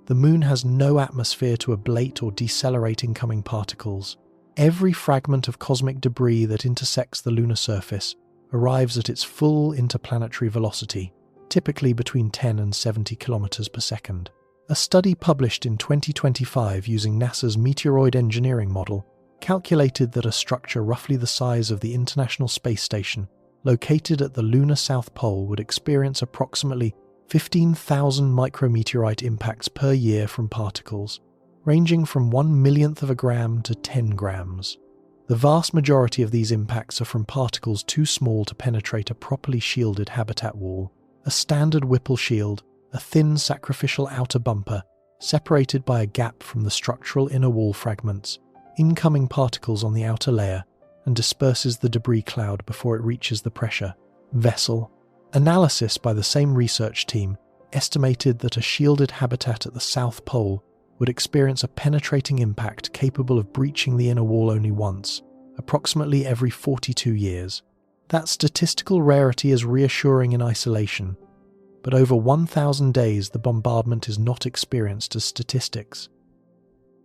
S1: The Moon has no atmosphere to ablate or decelerate incoming particles. Every fragment of cosmic debris that intersects the lunar surface arrives at its full interplanetary velocity, typically between 10 and 70 kilometers per second. A study published in 2025 using NASA's meteoroid engineering model calculated that a structure roughly the size of the International Space Station, located at the lunar South Pole, would experience approximately 15,000 micrometeorite impacts per year from particles, ranging from 1/1,000,000th of a gram to 10 grams. The vast majority of these impacts are from particles too small to penetrate a properly shielded habitat wall, a standard Whipple shield, a thin sacrificial outer bumper, separated by a gap from the structural inner wall fragments, incoming particles on the outer layer, and disperses the debris cloud before it reaches the pressure vessel. Analysis by the same research team estimated that a shielded habitat at the South Pole would experience a penetrating impact capable of breaching the inner wall only once, approximately every 42 years. That statistical rarity is reassuring in isolation, but over 1,000 days the bombardment is not experienced as statistics.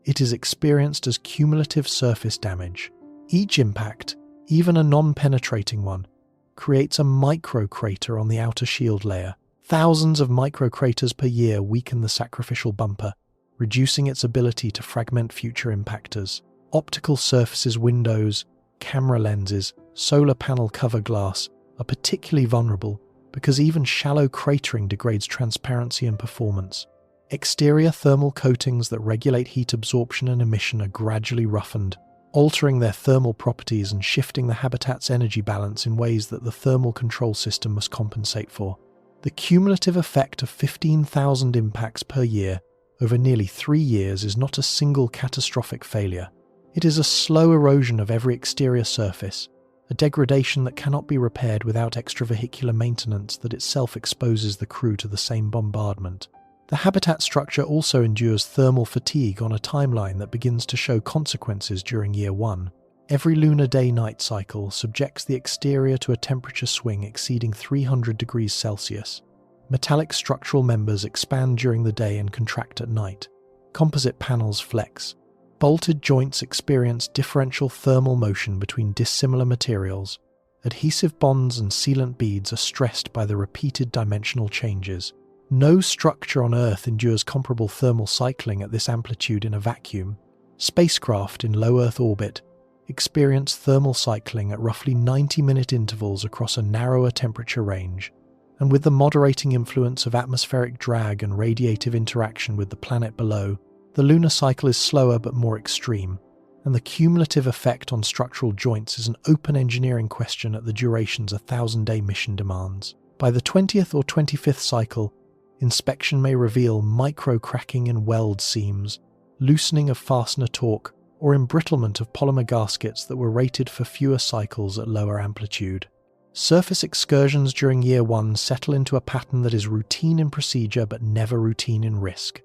S1: It is experienced as cumulative surface damage. Each impact, even a non-penetrating one, creates a microcrater on the outer shield layer. Thousands of microcraters per year weaken the sacrificial bumper, reducing its ability to fragment future impactors. Optical surfaces, windows, camera lenses, solar panel cover glass are particularly vulnerable because even shallow cratering degrades transparency and performance. Exterior thermal coatings that regulate heat absorption and emission are gradually roughened, altering their thermal properties and shifting the habitat's energy balance in ways that the thermal control system must compensate for. The cumulative effect of 15,000 impacts per year over nearly 3 years is not a single catastrophic failure. It is a slow erosion of every exterior surface, a degradation that cannot be repaired without extravehicular maintenance that itself exposes the crew to the same bombardment. The habitat structure also endures thermal fatigue on a timeline that begins to show consequences during year 1. Every lunar day-night cycle subjects the exterior to a temperature swing exceeding 300 degrees Celsius. Metallic structural members expand during the day and contract at night. Composite panels flex. Bolted joints experience differential thermal motion between dissimilar materials. Adhesive bonds and sealant beads are stressed by the repeated dimensional changes. No structure on Earth endures comparable thermal cycling at this amplitude in a vacuum. Spacecraft in low Earth orbit experience thermal cycling at roughly 90-minute intervals across a narrower temperature range, and with the moderating influence of atmospheric drag and radiative interaction with the planet below, the lunar cycle is slower but more extreme, and the cumulative effect on structural joints is an open engineering question at the durations a 1,000-day mission demands. By the 20th or 25th cycle, inspection may reveal micro-cracking in weld seams, loosening of fastener torque, or embrittlement of polymer gaskets that were rated for fewer cycles at lower amplitude. Surface excursions during year 1 settle into a pattern that is routine in procedure but never routine in risk.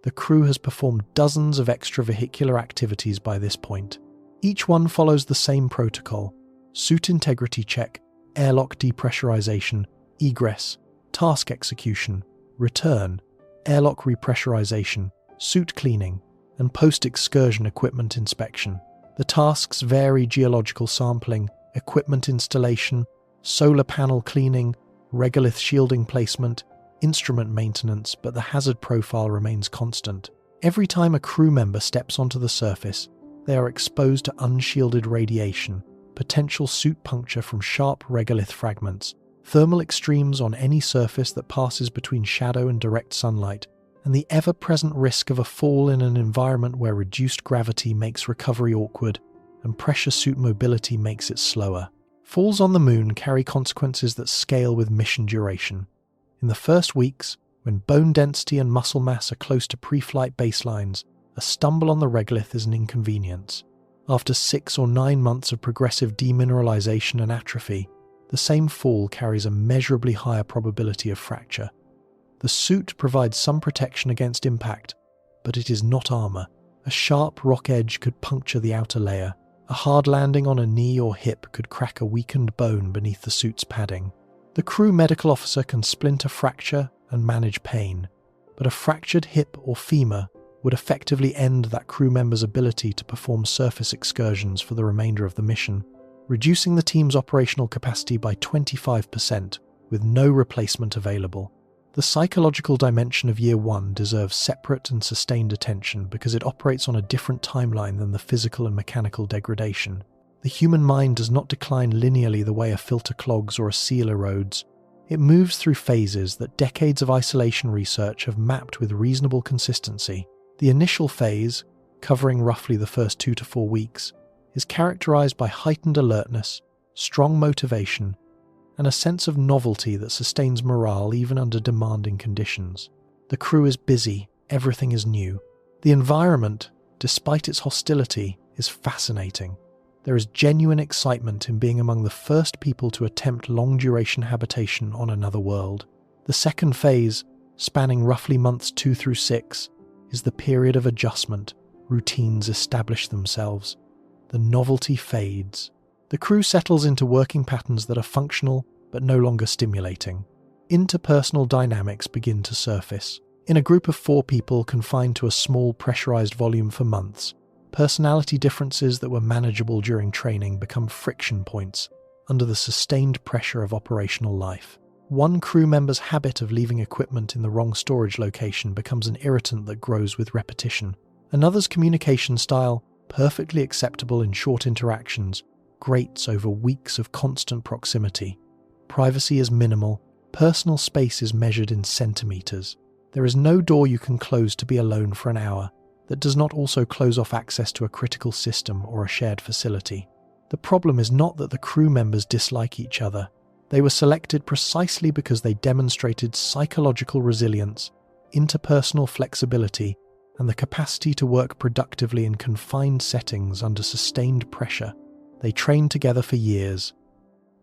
S1: The crew has performed dozens of extravehicular activities by this point. Each one follows the same protocol: suit integrity check, airlock depressurization, egress, task execution, return, airlock repressurization, suit cleaning, and post-excursion equipment inspection. The tasks vary: geological sampling, equipment installation, solar panel cleaning, regolith shielding placement, instrument maintenance, but the hazard profile remains constant. Every time a crew member steps onto the surface, they are exposed to unshielded radiation, potential suit puncture from sharp regolith fragments, thermal extremes on any surface that passes between shadow and direct sunlight, and the ever-present risk of a fall in an environment where reduced gravity makes recovery awkward and pressure suit mobility makes it slower. Falls on the moon carry consequences that scale with mission duration. In the first weeks, when bone density and muscle mass are close to pre-flight baselines, a stumble on the regolith is an inconvenience. After 6 or 9 months of progressive demineralization and atrophy, the same fall carries a measurably higher probability of fracture. The suit provides some protection against impact, but it is not armor. A sharp rock edge could puncture the outer layer. A hard landing on a knee or hip could crack a weakened bone beneath the suit's padding. The crew medical officer can splint a fracture and manage pain, but a fractured hip or femur would effectively end that crew member's ability to perform surface excursions for the remainder of the mission, reducing the team's operational capacity by 25% with no replacement available. The psychological dimension of year 1 deserves separate and sustained attention because it operates on a different timeline than the physical and mechanical degradation. The human mind does not decline linearly the way a filter clogs or a seal erodes. It moves through phases that decades of isolation research have mapped with reasonable consistency. The initial phase, covering roughly the first 2 to 4 weeks, is characterized by heightened alertness, strong motivation, and a sense of novelty that sustains morale even under demanding conditions. The crew is busy, everything is new. The environment, despite its hostility, is fascinating. There is genuine excitement in being among the first people to attempt long-duration habitation on another world. The second phase, spanning roughly months 2 through 6, is the period of adjustment. Routines establish themselves. The novelty fades. The crew settles into working patterns that are functional but no longer stimulating. Interpersonal dynamics begin to surface. In a group of 4 people confined to a small pressurized volume for months, personality differences that were manageable during training become friction points under the sustained pressure of operational life. One crew member's habit of leaving equipment in the wrong storage location becomes an irritant that grows with repetition. Another's communication style, perfectly acceptable in short interactions, grates over weeks of constant proximity. Privacy is minimal. Personal space is measured in centimeters. There is no door you can close to be alone for an hour that does not also close off access to a critical system or a shared facility. The problem is not that the crew members dislike each other. They were selected precisely because they demonstrated psychological resilience, interpersonal flexibility, and the capacity to work productively in confined settings under sustained pressure. They trained together for years.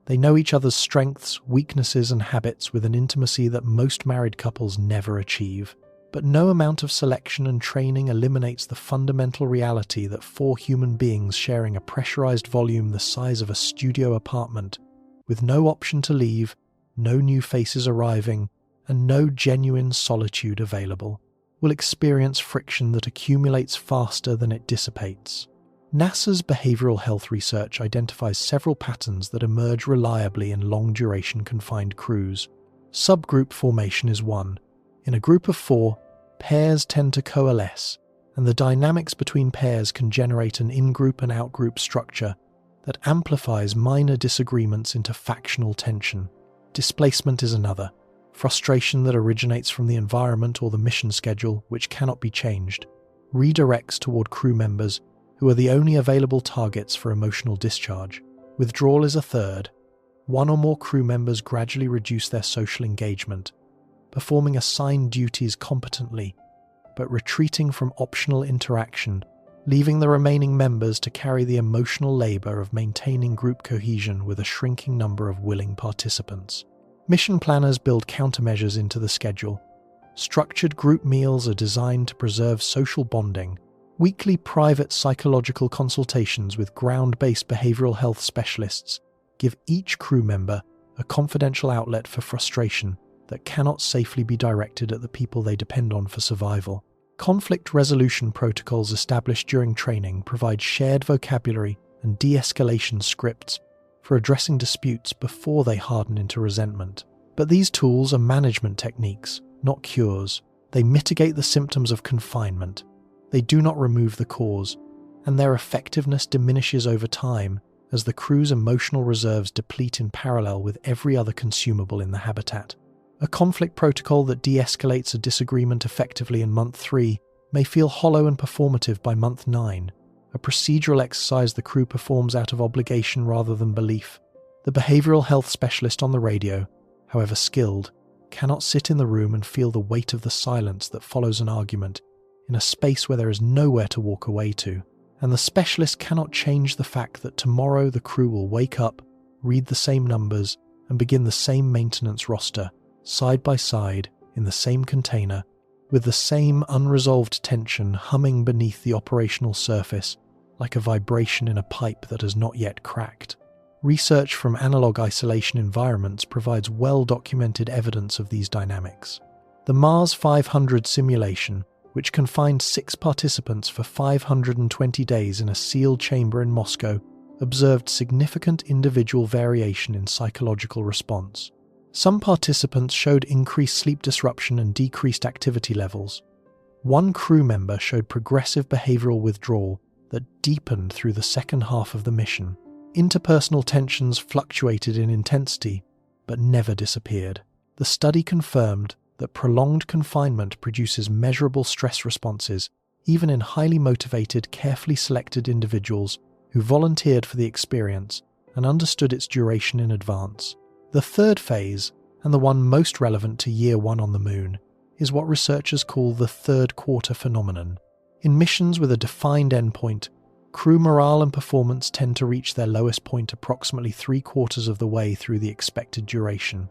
S1: They know each other's strengths, weaknesses, and habits with an intimacy that most married couples never achieve. But no amount of selection and training eliminates the fundamental reality that 4 human beings sharing a pressurized volume the size of a studio apartment, with no option to leave, no new faces arriving, and no genuine solitude available, will experience friction that accumulates faster than it dissipates. NASA's behavioral health research identifies several patterns that emerge reliably in long-duration confined crews. Subgroup formation is one. In a group of 4, pairs tend to coalesce, and the dynamics between pairs can generate an in-group and out-group structure that amplifies minor disagreements into factional tension. Displacement is another, frustration that originates from the environment or the mission schedule, which cannot be changed, redirects toward crew members who are the only available targets for emotional discharge. Withdrawal is a third. One or more crew members gradually reduce their social engagement, performing assigned duties competently, but retreating from optional interaction, leaving the remaining members to carry the emotional labor of maintaining group cohesion with a shrinking number of willing participants. Mission planners build countermeasures into the schedule. Structured group meals are designed to preserve social bonding. Weekly private psychological consultations with ground-based behavioral health specialists give each crew member a confidential outlet for frustration that cannot safely be directed at the people they depend on for survival. Conflict resolution protocols established during training provide shared vocabulary and de-escalation scripts for addressing disputes before they harden into resentment. But these tools are management techniques, not cures. They mitigate the symptoms of confinement. They do not remove the cause, and their effectiveness diminishes over time as the crew's emotional reserves deplete in parallel with every other consumable in the habitat. A conflict protocol that de-escalates a disagreement effectively in month 3 may feel hollow and performative by month 9, a procedural exercise the crew performs out of obligation rather than belief. The behavioral health specialist on the radio, however skilled, cannot sit in the room and feel the weight of the silence that follows an argument in a space where there is nowhere to walk away to. And the specialist cannot change the fact that tomorrow the crew will wake up, read the same numbers, and begin the same maintenance roster, side by side, in the same container, with the same unresolved tension humming beneath the operational surface, like a vibration in a pipe that has not yet cracked. Research from analog isolation environments provides well-documented evidence of these dynamics. The Mars 500 simulation, which confined 6 participants for 520 days in a sealed chamber in Moscow, observed significant individual variation in psychological response. Some participants showed increased sleep disruption and decreased activity levels. One crew member showed progressive behavioral withdrawal that deepened through the second half of the mission. Interpersonal tensions fluctuated in intensity, but never disappeared. The study confirmed that prolonged confinement produces measurable stress responses, even in highly motivated, carefully selected individuals who volunteered for the experience and understood its duration in advance. The third phase, and the one most relevant to Year 1 on the Moon, is what researchers call the third quarter phenomenon. In missions with a defined endpoint, crew morale and performance tend to reach their lowest point approximately 3/4 of the way through the expected duration.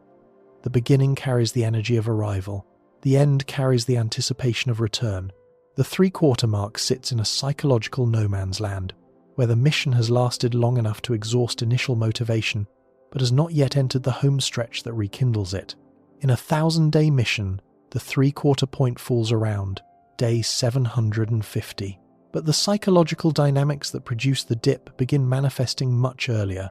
S1: The beginning carries the energy of arrival. The end carries the anticipation of return. The 3/4 mark sits in a psychological no man's land, where the mission has lasted long enough to exhaust initial motivation, but has not yet entered the home stretch that rekindles it. In a 1,000-day mission, the 3/4 point falls around day 750. But the psychological dynamics that produce the dip begin manifesting much earlier,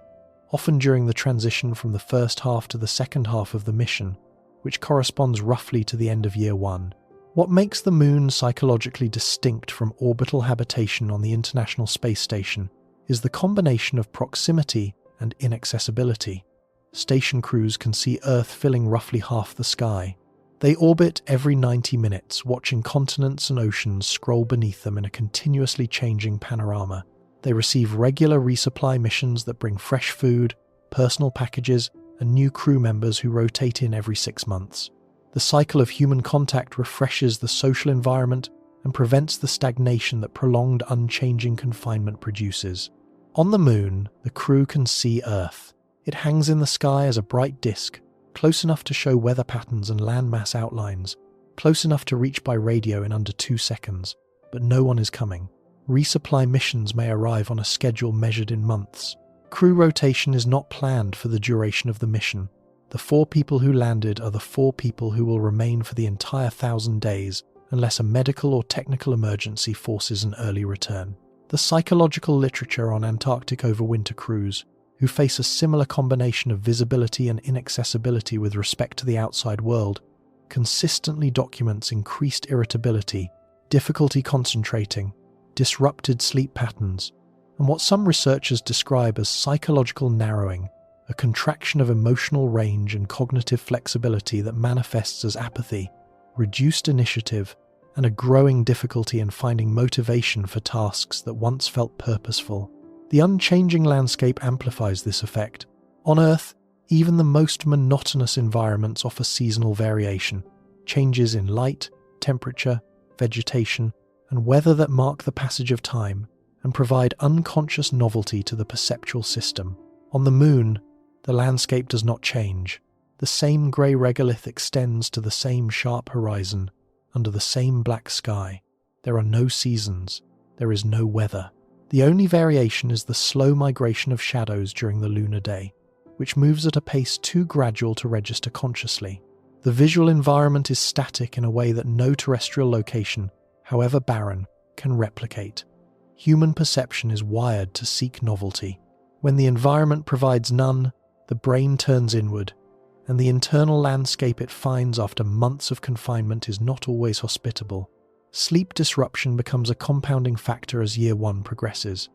S1: often during the transition from the first half to the second half of the mission, which corresponds roughly to the end of Year 1. What makes the Moon psychologically distinct from orbital habitation on the International Space Station is the combination of proximity and inaccessibility. Station crews can see Earth filling roughly half the sky. They orbit every 90 minutes, watching continents and oceans scroll beneath them in a continuously changing panorama. They receive regular resupply missions that bring fresh food, personal packages, and new crew members who rotate in every 6 months. The cycle of human contact refreshes the social environment and prevents the stagnation that prolonged, unchanging confinement produces. On the Moon, the crew can see Earth. It hangs in the sky as a bright disk, close enough to show weather patterns and landmass outlines, close enough to reach by radio in under 2 seconds, but no one is coming. Resupply missions may arrive on a schedule measured in months. Crew rotation is not planned for the duration of the mission. The 4 people who landed are the 4 people who will remain for the entire 1,000 days, unless a medical or technical emergency forces an early return. The psychological literature on Antarctic overwinter crews, who face a similar combination of visibility and inaccessibility with respect to the outside world, consistently documents increased irritability, difficulty concentrating, disrupted sleep patterns, and what some researchers describe as psychological narrowing, a contraction of emotional range and cognitive flexibility that manifests as apathy, reduced initiative, and a growing difficulty in finding motivation for tasks that once felt purposeful. The unchanging landscape amplifies this effect. On Earth, even the most monotonous environments offer seasonal variation, changes in light, temperature, vegetation, and weather that mark the passage of time and provide unconscious novelty to the perceptual system. On the Moon, the landscape does not change. The same grey regolith extends to the same sharp horizon, under the same black sky. There are no seasons. There is no weather. The only variation is the slow migration of shadows during the lunar day, which moves at a pace too gradual to register consciously. The visual environment is static in a way that no terrestrial location, however barren, can replicate. Human perception is wired to seek novelty. When the environment provides none, the brain turns inward, and the internal landscape it finds after months of confinement is not always hospitable. Sleep disruption becomes a compounding factor as year 1 progresses.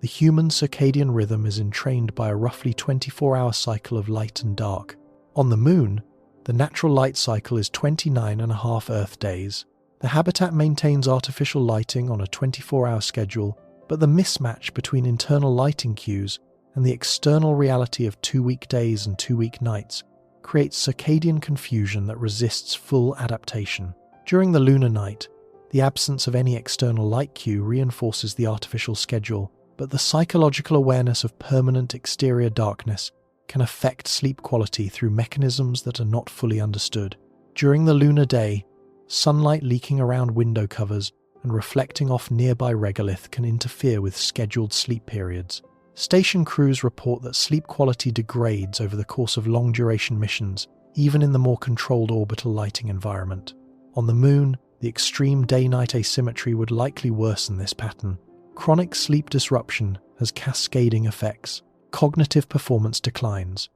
S1: The human circadian rhythm is entrained by a roughly 24-hour cycle of light and dark. On the Moon, the natural light cycle is 29.5 Earth days. The habitat maintains artificial lighting on a 24-hour schedule, but the mismatch between internal lighting cues and the external reality of 2-week days and 2-week nights creates circadian confusion that resists full adaptation. During the lunar night, the absence of any external light cue reinforces the artificial schedule, but the psychological awareness of permanent exterior darkness can affect sleep quality through mechanisms that are not fully understood. During the lunar day, sunlight leaking around window covers and reflecting off nearby regolith can interfere with scheduled sleep periods. Station crews report that sleep quality degrades over the course of long-duration missions, even in the more controlled orbital lighting environment. On the Moon, the extreme day-night asymmetry would likely worsen this pattern. Chronic sleep disruption has cascading effects. Cognitive performance declines.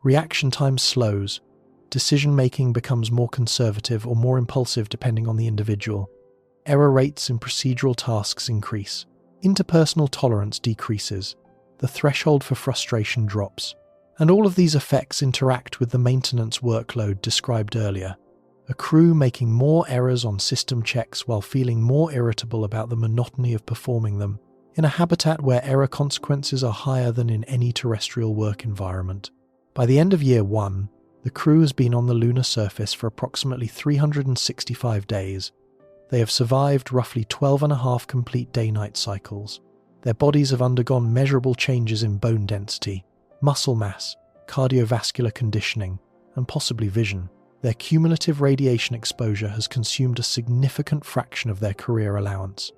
S1: Reaction time slows. Decision-making becomes more conservative or more impulsive depending on the individual. Error rates in procedural tasks increase. Interpersonal tolerance decreases. The threshold for frustration drops. And all of these effects interact with the maintenance workload described earlier. A crew making more errors on system checks while feeling more irritable about the monotony of performing them, in a habitat where error consequences are higher than in any terrestrial work environment. By the end of year 1, the crew has been on the lunar surface for approximately 365 days. They have survived roughly 12.5 complete day-night cycles. Their bodies have undergone measurable changes in bone density, muscle mass, cardiovascular conditioning, and possibly vision. Their cumulative radiation exposure has consumed a significant fraction of their career allowance.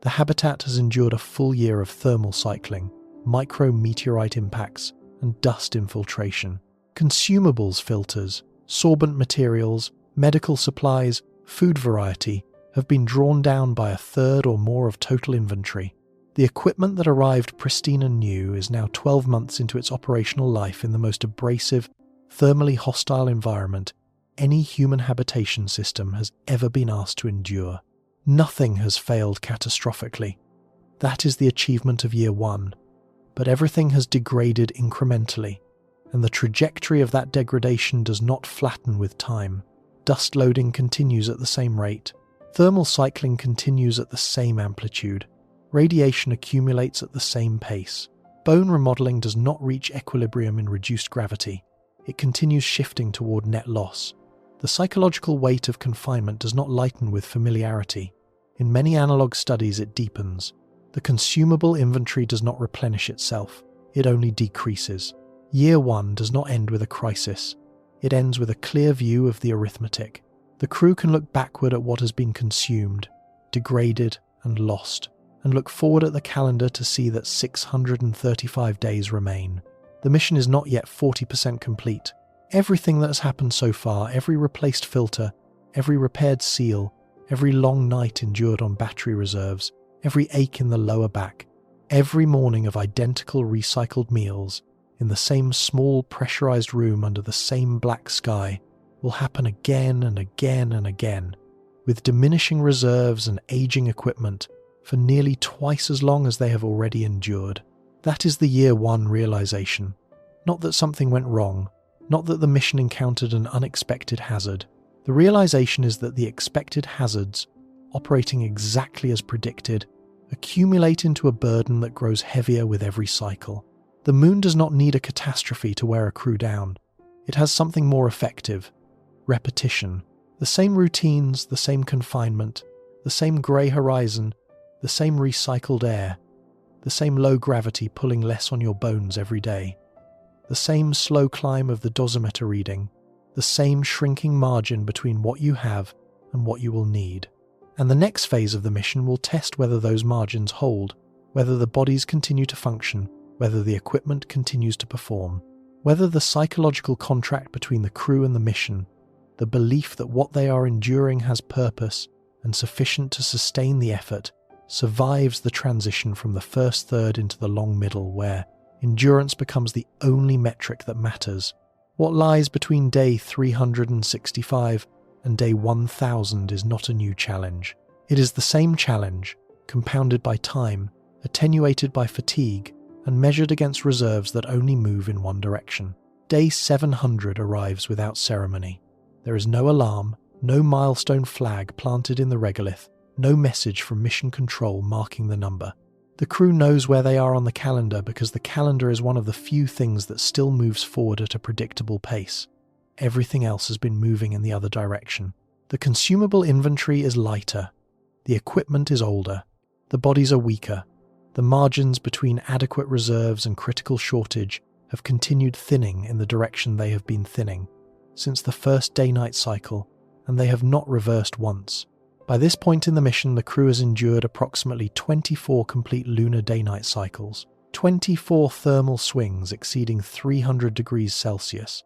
S1: The habitat has endured a full year of thermal cycling, micrometeorite impacts, and dust infiltration. Consumables filters, sorbent materials, medical supplies, food variety have been drawn down by a third or more of total inventory. The equipment that arrived pristine and new is now 12 months into its operational life in the most abrasive, thermally hostile environment any human habitation system has ever been asked to endure. Nothing has failed catastrophically. That is the achievement of year 1. But everything has degraded incrementally, and the trajectory of that degradation does not flatten with time. Dust loading continues at the same rate. Thermal cycling continues at the same amplitude. Radiation accumulates at the same pace. Bone remodeling does not reach equilibrium in reduced gravity. It continues shifting toward net loss. The psychological weight of confinement does not lighten with familiarity. In many analog studies, it deepens. The consumable inventory does not replenish itself. It only decreases. Year 1 does not end with a crisis. It ends with a clear view of the arithmetic. The crew can look backward at what has been consumed, degraded, and lost, and look forward at the calendar to see that 635 days remain. The mission is not yet 40% complete. Everything that has happened so far, every replaced filter, every repaired seal, every long night endured on battery reserves, every ache in the lower back, every morning of identical recycled meals, in the same small pressurized room under the same black sky, will happen again and again and again, with diminishing reserves and aging equipment for nearly twice as long as they have already endured. That is the year one realization. Not that something went wrong, not that the mission encountered an unexpected hazard. The realization is that the expected hazards, operating exactly as predicted, accumulate into a burden that grows heavier with every cycle. The moon does not need a catastrophe to wear a crew down. It has something more effective: repetition. The same routines, the same confinement, the same grey horizon, the same recycled air, the same low gravity pulling less on your bones every day, the same slow climb of the dosimeter reading, the same shrinking margin between what you have and what you will need. And the next phase of the mission will test whether those margins hold, whether the bodies continue to function, whether the equipment continues to perform, whether the psychological contract between the crew and the mission, the belief that what they are enduring has purpose and sufficient to sustain the effort, survives the transition from the first third into the long middle, where endurance becomes the only metric that matters. What lies between day 365 and day 1000 is not a new challenge. It is the same challenge, compounded by time, attenuated by fatigue, and measured against reserves that only move in one direction. Day 700 arrives without ceremony. There is no alarm, no milestone flag planted in the regolith, no message from mission control marking the number. The crew knows where they are on the calendar because the calendar is one of the few things that still moves forward at a predictable pace. Everything else has been moving in the other direction. The consumable inventory is lighter. The equipment is older. The bodies are weaker. The margins between adequate reserves and critical shortage have continued thinning in the direction they have been thinning since the first day-night cycle, and they have not reversed once. By this point in the mission, the crew has endured approximately 24 complete lunar day-night cycles, 24 thermal swings exceeding 300 degrees Celsius,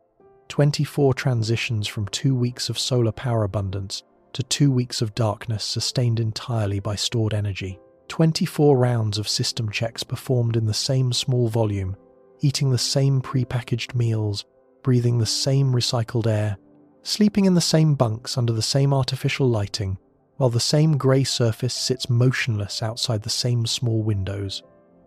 S1: 24 transitions from 2 weeks of solar power abundance to 2 weeks of darkness sustained entirely by stored energy, 24 rounds of system checks performed in the same small volume, eating the same pre-packaged meals, breathing the same recycled air, sleeping in the same bunks under the same artificial lighting, while the same grey surface sits motionless outside the same small windows.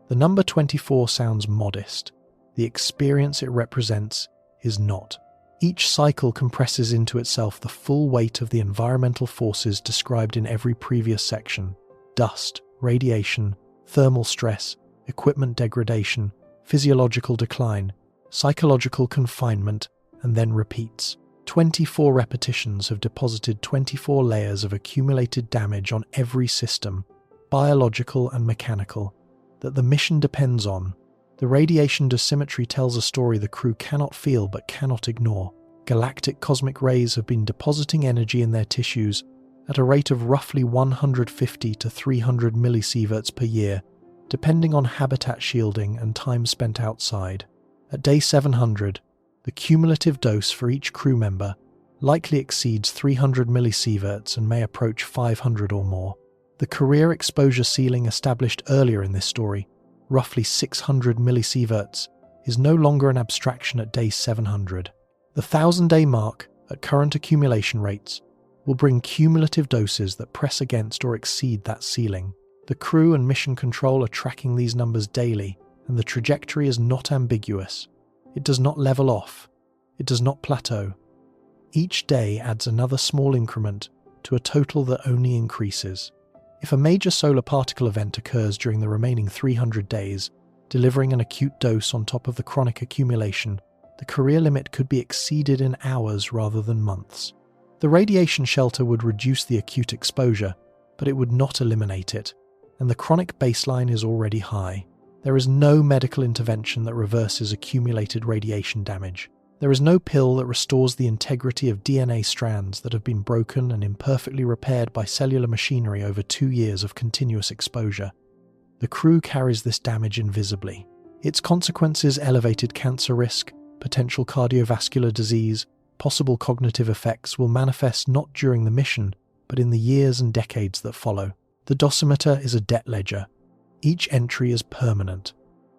S1: The number 24 sounds modest. The experience it represents is not. Each cycle compresses into itself the full weight of the environmental forces described in every previous section: dust, radiation, thermal stress, equipment degradation, physiological decline, psychological confinement, and then repeats. 24 repetitions have deposited 24 layers of accumulated damage on every system, biological and mechanical, that the mission depends on. The radiation dosimetry tells a story the crew cannot feel but cannot ignore. Galactic cosmic rays have been depositing energy in their tissues at a rate of roughly 150 to 300 millisieverts per year, depending on habitat shielding and time spent outside. At day 700, the cumulative dose for each crew member likely exceeds 300 millisieverts and may approach 500 or more. The career exposure ceiling established earlier in this story, roughly 600 millisieverts, is no longer an abstraction at day 700. The 1,000-day mark, at current accumulation rates, will bring cumulative doses that press against or exceed that ceiling. The crew and mission control are tracking these numbers daily, and the trajectory is not ambiguous. It does not level off. It does not plateau. Each day adds another small increment to a total that only increases. If a major solar particle event occurs during the remaining 300 days, delivering an acute dose on top of the chronic accumulation, the career limit could be exceeded in hours rather than months. The radiation shelter would reduce the acute exposure, but it would not eliminate it, and the chronic baseline is already high. There is no medical intervention that reverses accumulated radiation damage. There is no pill that restores the integrity of DNA strands that have been broken and imperfectly repaired by cellular machinery over 2 years of continuous exposure. The crew carries this damage invisibly. Its consequences: elevated cancer risk, potential cardiovascular disease, possible cognitive effects will manifest not during the mission, but in the years and decades that follow. The dosimeter is a debt ledger. Each entry is permanent.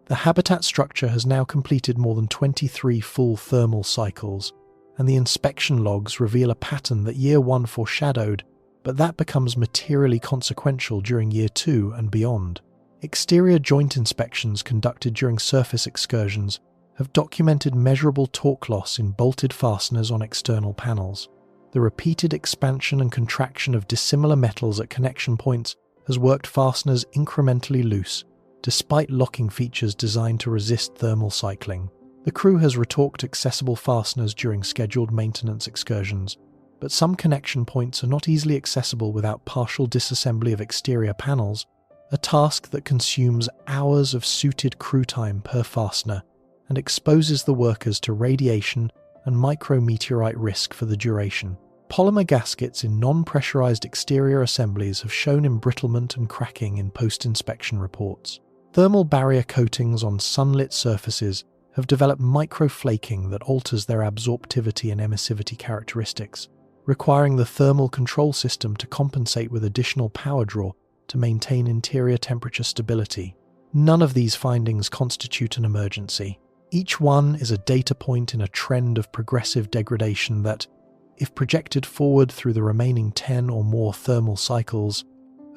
S1: The habitat structure has now completed more than 23 full thermal cycles, and the inspection logs reveal a pattern that year one foreshadowed, but that becomes materially consequential during year 2 and beyond. Exterior joint inspections conducted during surface excursions have documented measurable torque loss in bolted fasteners on external panels. The repeated expansion and contraction of dissimilar metals at connection points has worked fasteners incrementally loose, despite locking features designed to resist thermal cycling. The crew has retorqued accessible fasteners during scheduled maintenance excursions, but some connection points are not easily accessible without partial disassembly of exterior panels, a task that consumes hours of suited crew time per fastener and exposes the workers to radiation and micrometeorite risk for the duration. Polymer gaskets in non-pressurized exterior assemblies have shown embrittlement and cracking in post-inspection reports. Thermal barrier coatings on sunlit surfaces have developed microflaking that alters their absorptivity and emissivity characteristics, requiring the thermal control system to compensate with additional power draw to maintain interior temperature stability. None of these findings constitute an emergency. Each one is a data point in a trend of progressive degradation that, if projected forward through the remaining 10 or more thermal cycles,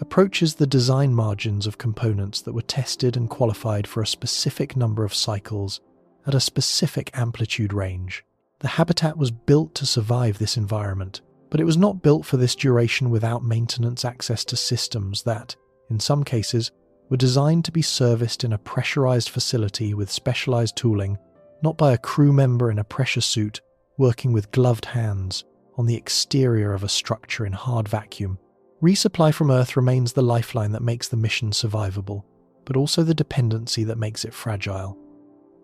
S1: approaches the design margins of components that were tested and qualified for a specific number of cycles at a specific amplitude range. The habitat was built to survive this environment, but it was not built for this duration without maintenance access to systems that, in some cases, were designed to be serviced in a pressurized facility with specialized tooling, not by a crew member in a pressure suit working with gloved hands on the exterior of a structure in hard vacuum. Resupply from Earth remains the lifeline that makes the mission survivable, but also the dependency that makes it fragile.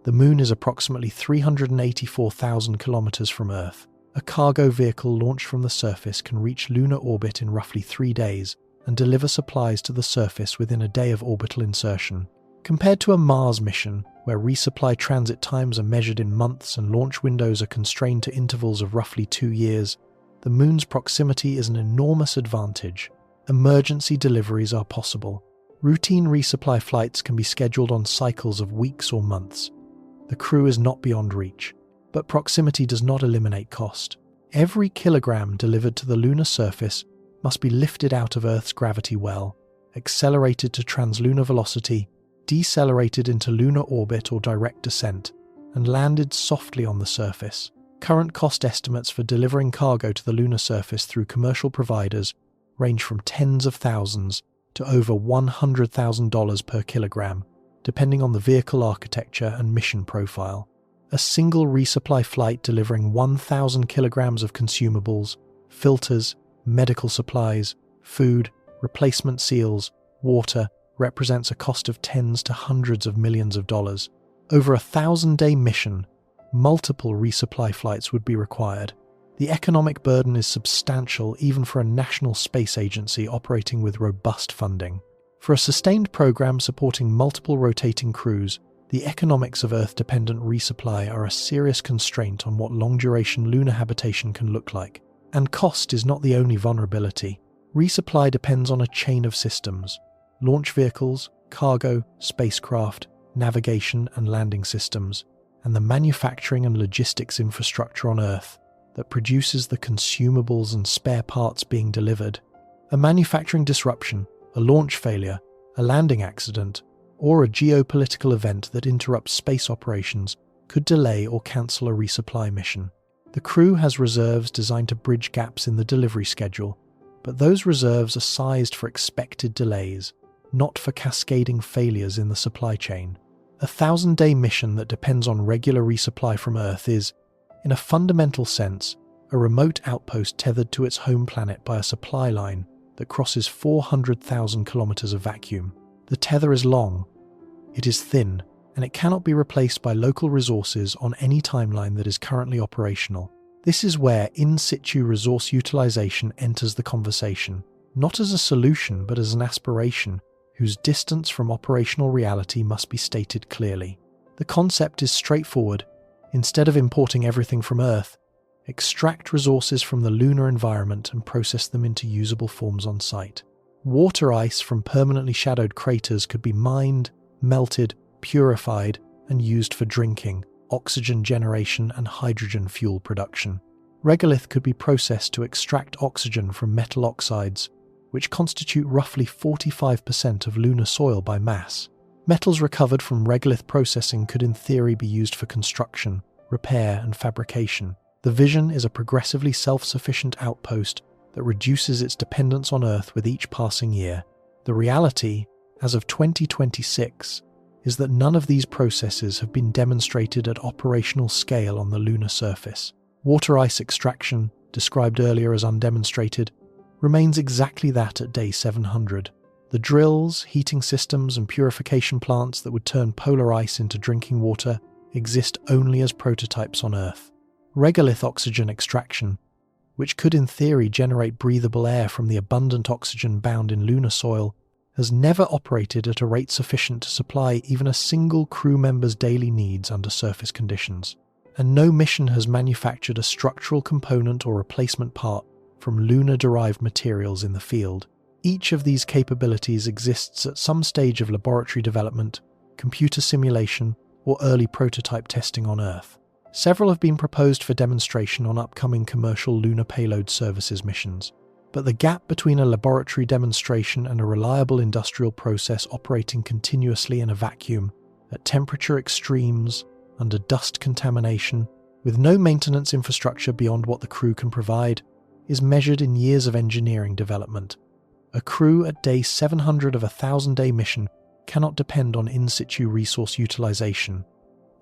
S1: The Moon is approximately 384,000 kilometers from Earth. A cargo vehicle launched from the surface can reach lunar orbit in roughly 3 days and deliver supplies to the surface within a day of orbital insertion. Compared to a Mars mission, where resupply transit times are measured in months and launch windows are constrained to intervals of roughly 2 years, the Moon's proximity is an enormous advantage. Emergency deliveries are possible. Routine resupply flights can be scheduled on cycles of weeks or months. The crew is not beyond reach, but proximity does not eliminate cost. Every kilogram delivered to the lunar surface must be lifted out of Earth's gravity well, accelerated to translunar velocity, decelerated into lunar orbit or direct descent, and landed softly on the surface. Current cost estimates for delivering cargo to the lunar surface through commercial providers range from tens of thousands to over $100,000 per kilogram, depending on the vehicle architecture and mission profile. A single resupply flight delivering 1,000 kilograms of consumables, filters, medical supplies, food, replacement seals, water represents a cost of tens to hundreds of millions of dollars. Over a 1,000-day mission, multiple resupply flights would be required. The economic burden is substantial even for a national space agency operating with robust funding. For a sustained program supporting multiple rotating crews, the economics of Earth-dependent resupply are a serious constraint on what long-duration lunar habitation can look like. And cost is not the only vulnerability. Resupply depends on a chain of systems: launch vehicles, cargo, spacecraft, navigation and landing systems, and the manufacturing and logistics infrastructure on Earth that produces the consumables and spare parts being delivered. A manufacturing disruption, a launch failure, a landing accident, or a geopolitical event that interrupts space operations could delay or cancel a resupply mission. The crew has reserves designed to bridge gaps in the delivery schedule, but those reserves are sized for expected delays, not for cascading failures in the supply chain. A 1,000-day mission that depends on regular resupply from Earth is, in a fundamental sense, a remote outpost tethered to its home planet by a supply line that crosses 400,000 kilometers of vacuum. The tether is long, it is thin, and it cannot be replaced by local resources on any timeline that is currently operational. This is where in-situ resource utilization enters the conversation, not as a solution but as an aspiration whose distance from operational reality must be stated clearly. The concept is straightforward. Instead of importing everything from Earth, extract resources from the lunar environment and process them into usable forms on site. Water ice from permanently shadowed craters could be mined, melted, purified, and used for drinking, oxygen generation, and hydrogen fuel production. Regolith could be processed to extract oxygen from metal oxides, which constitute roughly 45% of lunar soil by mass. Metals recovered from regolith processing could in theory be used for construction, repair, and fabrication. The vision is a progressively self-sufficient outpost that reduces its dependence on Earth with each passing year. The reality, as of 2026, is that none of these processes have been demonstrated at operational scale on the lunar surface. Water ice extraction, described earlier as undemonstrated, remains exactly that at day 700. The drills, heating systems, and purification plants that would turn polar ice into drinking water exist only as prototypes on Earth. Regolith oxygen extraction, which could in theory generate breathable air from the abundant oxygen bound in lunar soil, has never operated at a rate sufficient to supply even a single crew member's daily needs under surface conditions. And no mission has manufactured a structural component or replacement part from lunar-derived materials in the field. Each of these capabilities exists at some stage of laboratory development, computer simulation, or early prototype testing on Earth. Several have been proposed for demonstration on upcoming commercial lunar payload services missions, but the gap between a laboratory demonstration and a reliable industrial process operating continuously in a vacuum, at temperature extremes, under dust contamination, with no maintenance infrastructure beyond what the crew can provide, is measured in years of engineering development. A crew at day 700 of a 1,000-day mission cannot depend on in-situ resource utilization.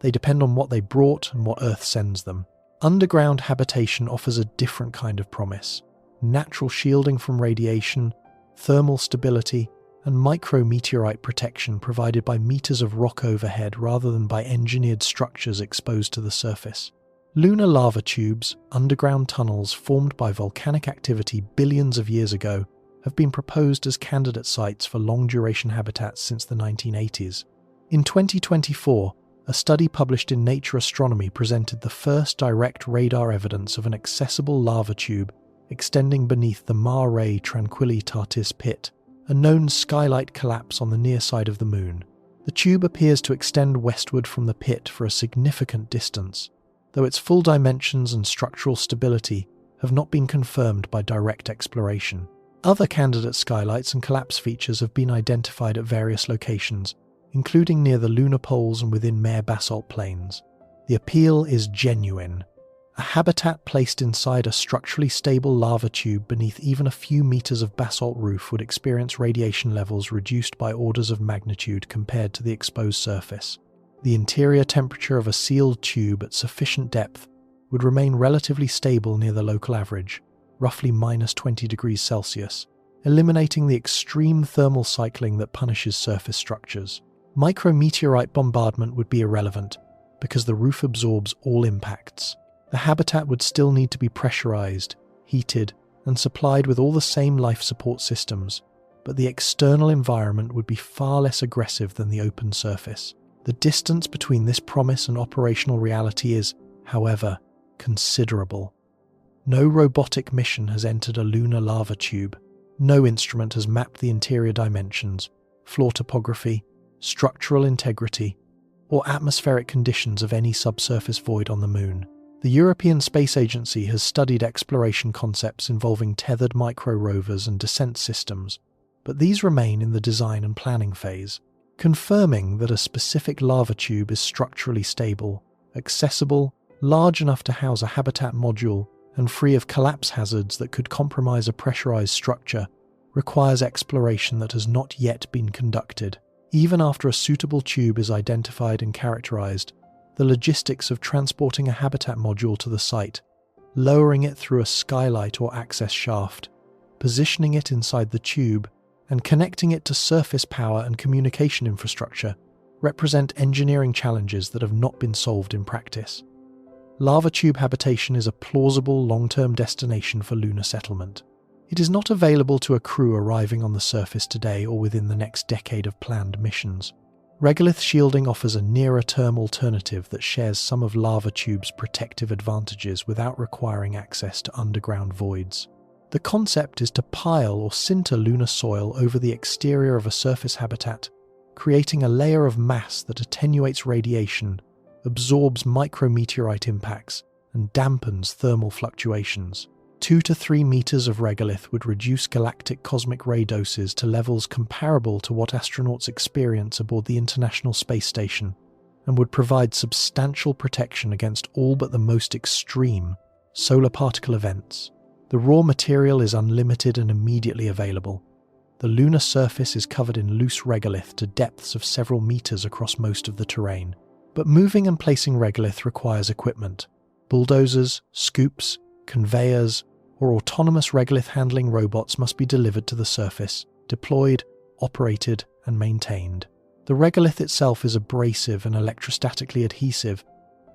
S1: They depend on what they brought and what Earth sends them. Underground habitation offers a different kind of promise. Natural shielding from radiation, thermal stability, and micrometeorite protection provided by meters of rock overhead rather than by engineered structures exposed to the surface. Lunar lava tubes, underground tunnels formed by volcanic activity billions of years ago, have been proposed as candidate sites for long-duration habitats since the 1980s. In 2024, a study published in Nature Astronomy presented the first direct radar evidence of an accessible lava tube extending beneath the Mare Tranquillitatis pit, a known skylight collapse on the near side of the Moon. The tube appears to extend westward from the pit for a significant distance, though its full dimensions and structural stability have not been confirmed by direct exploration. Other candidate skylights and collapse features have been identified at various locations, including near the lunar poles and within Mare basalt plains. The appeal is genuine. A habitat placed inside a structurally stable lava tube beneath even a few meters of basalt roof would experience radiation levels reduced by orders of magnitude compared to the exposed surface. The interior temperature of a sealed tube at sufficient depth would remain relatively stable near the local average, roughly -20 degrees Celsius, eliminating the extreme thermal cycling that punishes surface structures. Micrometeorite bombardment would be irrelevant, because the roof absorbs all impacts. The habitat would still need to be pressurized, heated, and supplied with all the same life support systems, but the external environment would be far less aggressive than the open surface. The distance between this promise and operational reality is, however, considerable. No robotic mission has entered a lunar lava tube. No instrument has mapped the interior dimensions, floor topography, structural integrity, or atmospheric conditions of any subsurface void on the Moon. The European Space Agency has studied exploration concepts involving tethered micro-rovers and descent systems, but these remain in the design and planning phase. Confirming that a specific lava tube is structurally stable, accessible, large enough to house a habitat module, and free of collapse hazards that could compromise a pressurized structure requires exploration that has not yet been conducted. Even after a suitable tube is identified and characterized, the logistics of transporting a habitat module to the site, lowering it through a skylight or access shaft, positioning it inside the tube, and connecting it to surface power and communication infrastructure represent engineering challenges that have not been solved in practice. Lava tube habitation is a plausible long-term destination for lunar settlement. It is not available to a crew arriving on the surface today or within the next decade of planned missions. Regolith shielding offers a nearer-term alternative that shares some of lava tube's protective advantages without requiring access to underground voids. The concept is to pile or sinter lunar soil over the exterior of a surface habitat, creating a layer of mass that attenuates radiation, absorbs micrometeorite impacts, and dampens thermal fluctuations. 2 to 3 meters of regolith would reduce galactic cosmic ray doses to levels comparable to what astronauts experience aboard the International Space Station, and would provide substantial protection against all but the most extreme solar particle events. The raw material is unlimited and immediately available. The lunar surface is covered in loose regolith to depths of several meters across most of the terrain. But moving and placing regolith requires equipment. Bulldozers, scoops, conveyors, or autonomous regolith handling robots must be delivered to the surface, deployed, operated, and maintained. The regolith itself is abrasive and electrostatically adhesive,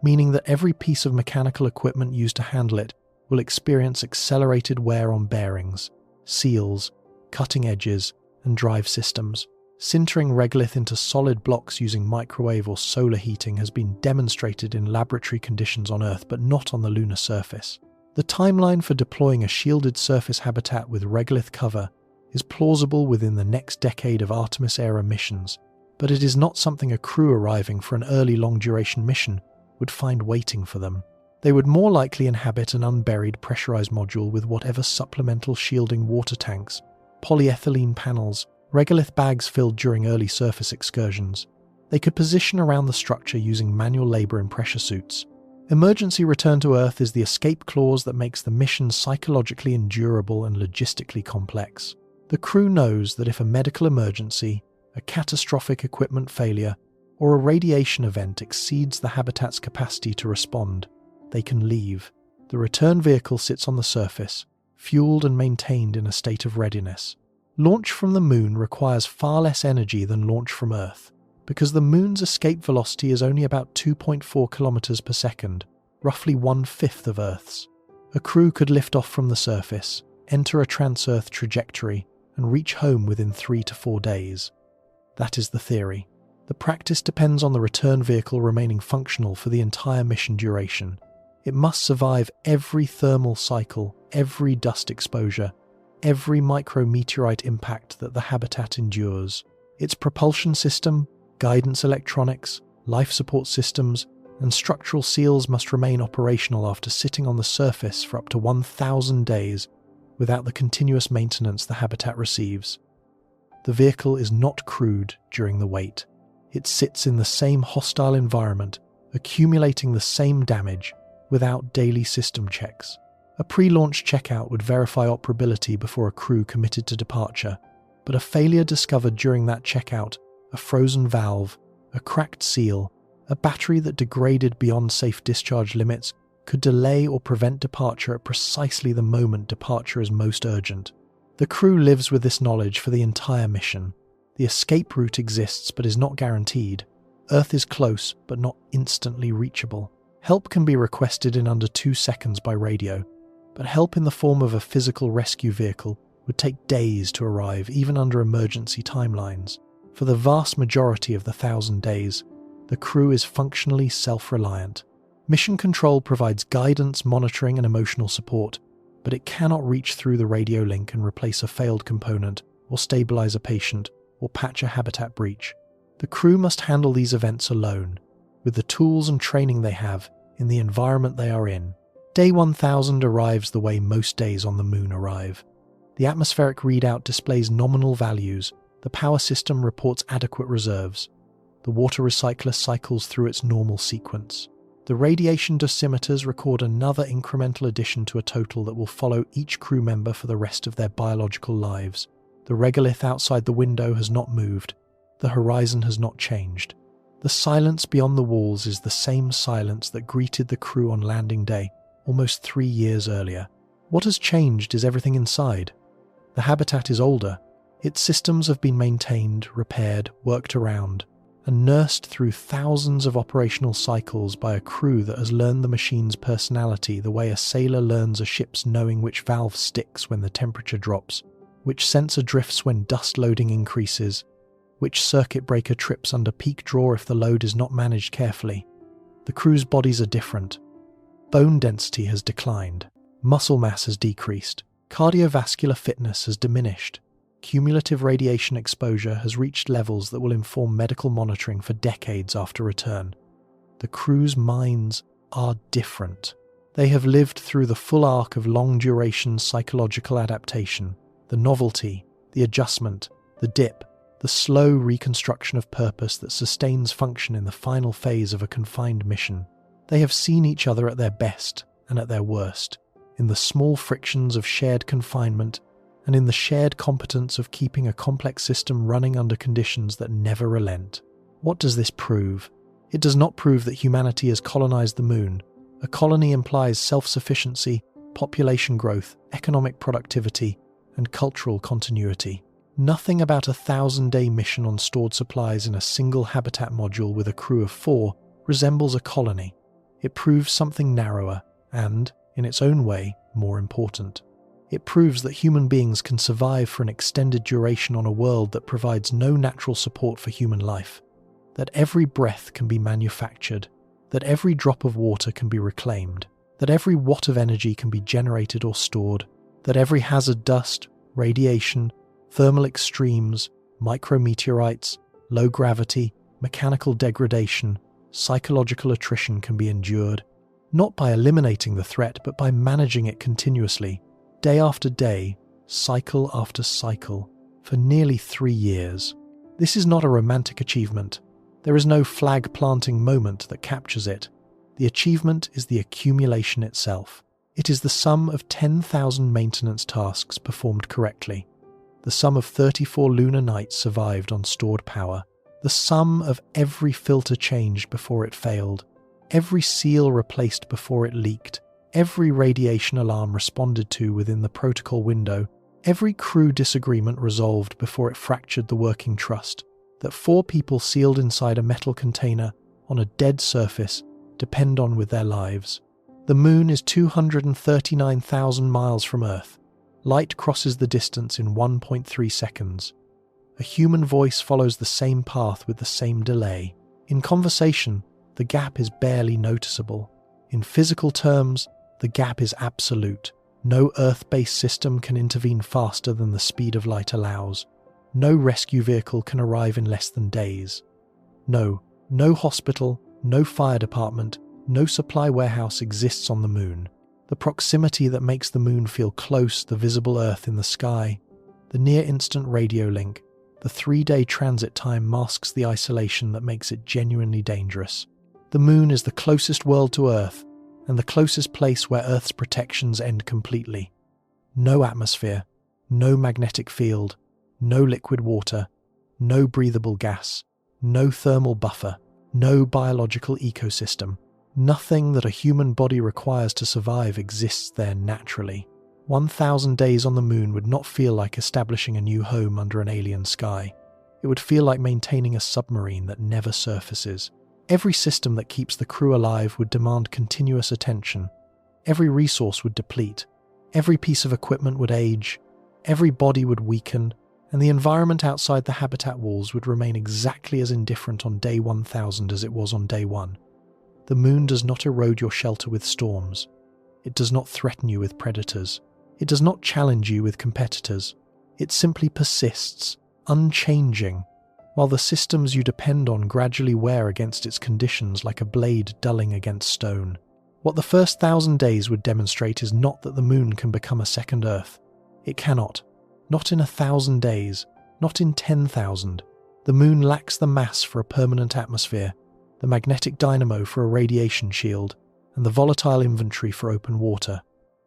S1: meaning that every piece of mechanical equipment used to handle it will experience accelerated wear on bearings, seals, cutting edges, and drive systems. Sintering regolith into solid blocks using microwave or solar heating has been demonstrated in laboratory conditions on Earth, but not on the lunar surface. The timeline for deploying a shielded surface habitat with regolith cover is plausible within the next decade of Artemis-era missions, but it is not something a crew arriving for an early long-duration mission would find waiting for them. They would more likely inhabit an unburied pressurized module with whatever supplemental shielding water tanks, polyethylene panels, regolith bags filled during early surface excursions. They could position around the structure using manual labor and pressure suits. Emergency return to Earth is the escape clause that makes the mission psychologically endurable and logistically complex. The crew knows that if a medical emergency, a catastrophic equipment failure, or a radiation event exceeds the habitat's capacity to respond, they can leave. The return vehicle sits on the surface, fueled and maintained in a state of readiness. Launch from the Moon requires far less energy than launch from Earth, because the Moon's escape velocity is only about 2.4 kilometers per second, roughly 1/5 of Earth's. A crew could lift off from the surface, enter a trans-Earth trajectory, and reach home within 3 to 4 days. That is the theory. The practice depends on the return vehicle remaining functional for the entire mission duration. It must survive every thermal cycle, every dust exposure, every micrometeorite impact that the habitat endures. Its propulsion system, guidance electronics, life support systems, and structural seals must remain operational after sitting on the surface for up to 1,000 days without the continuous maintenance the habitat receives. The vehicle is not crewed during the wait. It sits in the same hostile environment, accumulating the same damage without daily system checks. A pre-launch checkout would verify operability before a crew committed to departure, but a failure discovered during that checkout, a frozen valve, a cracked seal, a battery that degraded beyond safe discharge limits, could delay or prevent departure at precisely the moment departure is most urgent. The crew lives with this knowledge for the entire mission. The escape route exists but is not guaranteed. Earth is close but not instantly reachable. Help can be requested in under 2 seconds by radio, but help in the form of a physical rescue vehicle would take days to arrive, even under emergency timelines. For the vast majority of the 1,000 days, the crew is functionally self-reliant. Mission Control provides guidance, monitoring, and emotional support, but it cannot reach through the radio link and replace a failed component, or stabilize a patient, or patch a habitat breach. The crew must handle these events alone, with the tools and training they have in the environment they are in. Day 1000 arrives the way most days on the Moon arrive. The atmospheric readout displays nominal values, the power system reports adequate reserves, the water recycler cycles through its normal sequence. The radiation dosimeters record another incremental addition to a total that will follow each crew member for the rest of their biological lives. The regolith outside the window has not moved. The horizon has not changed. The silence beyond the walls is the same silence that greeted the crew on landing day, almost 3 years earlier. What has changed is everything inside. The habitat is older. Its systems have been maintained, repaired, worked around, and nursed through thousands of operational cycles by a crew that has learned the machine's personality the way a sailor learns a ship's knowing which valve sticks when the temperature drops, which sensor drifts when dust loading increases, which circuit breaker trips under peak draw if the load is not managed carefully. The crew's bodies are different. Bone density has declined. Muscle mass has decreased. Cardiovascular fitness has diminished. Cumulative radiation exposure has reached levels that will inform medical monitoring for decades after return. The crew's minds are different. They have lived through the full arc of long-duration psychological adaptation, the novelty, the adjustment, the dip, the slow reconstruction of purpose that sustains function in the final phase of a confined mission. They have seen each other at their best and at their worst, in the small frictions of shared confinement and in the shared competence of keeping a complex system running under conditions that never relent. What does this prove? It does not prove that humanity has colonized the moon. A colony implies self-sufficiency, population growth, economic productivity, and cultural continuity. Nothing about a 1,000-day mission on stored supplies in a single habitat module with a crew of 4 resembles a colony. It proves something narrower and, in its own way, more important. It proves that human beings can survive for an extended duration on a world that provides no natural support for human life, that every breath can be manufactured, that every drop of water can be reclaimed, that every watt of energy can be generated or stored, that every hazard dust, radiation, thermal extremes, micrometeorites, low gravity, mechanical degradation, psychological attrition can be endured, not by eliminating the threat but by managing it continuously, day after day, cycle after cycle, for nearly 3 years. This is not a romantic achievement. There is no flag-planting moment that captures it. The achievement is the accumulation itself. It is the sum of 10,000 maintenance tasks performed correctly, the sum of 34 lunar nights survived on stored power, the sum of every filter changed before it failed, every seal replaced before it leaked, every radiation alarm responded to within the protocol window, every crew disagreement resolved before it fractured the working trust, that 4 people sealed inside a metal container on a dead surface depend on with their lives. The moon is 239,000 miles from Earth. Light crosses the distance in 1.3 seconds. A human voice follows the same path with the same delay. In conversation, the gap is barely noticeable. In physical terms, the gap is absolute. No Earth-based system can intervene faster than the speed of light allows. No rescue vehicle can arrive in less than days. No hospital, no fire department, no supply warehouse exists on the moon. The proximity that makes the moon feel close, the visible Earth in the sky, the near-instant radio link, the 3-day transit time masks the isolation that makes it genuinely dangerous. The moon is the closest world to Earth, and the closest place where Earth's protections end completely. No atmosphere, no magnetic field, no liquid water, no breathable gas, no thermal buffer, no biological ecosystem. Nothing that a human body requires to survive exists there naturally. 1,000 days on the moon would not feel like establishing a new home under an alien sky. It would feel like maintaining a submarine that never surfaces. Every system that keeps the crew alive would demand continuous attention. Every resource would deplete. Every piece of equipment would age. Every body would weaken. And the environment outside the habitat walls would remain exactly as indifferent on day 1,000 as it was on day 1. The moon does not erode your shelter with storms. It does not threaten you with predators. It does not challenge you with competitors. It simply persists, unchanging, while the systems you depend on gradually wear against its conditions like a blade dulling against stone. What the first 1,000 days would demonstrate is not that the moon can become a second Earth. It cannot. Not in 1,000 days. Not in 10,000. The moon lacks the mass for a permanent atmosphere, the magnetic dynamo for a radiation shield, and the volatile inventory for open water.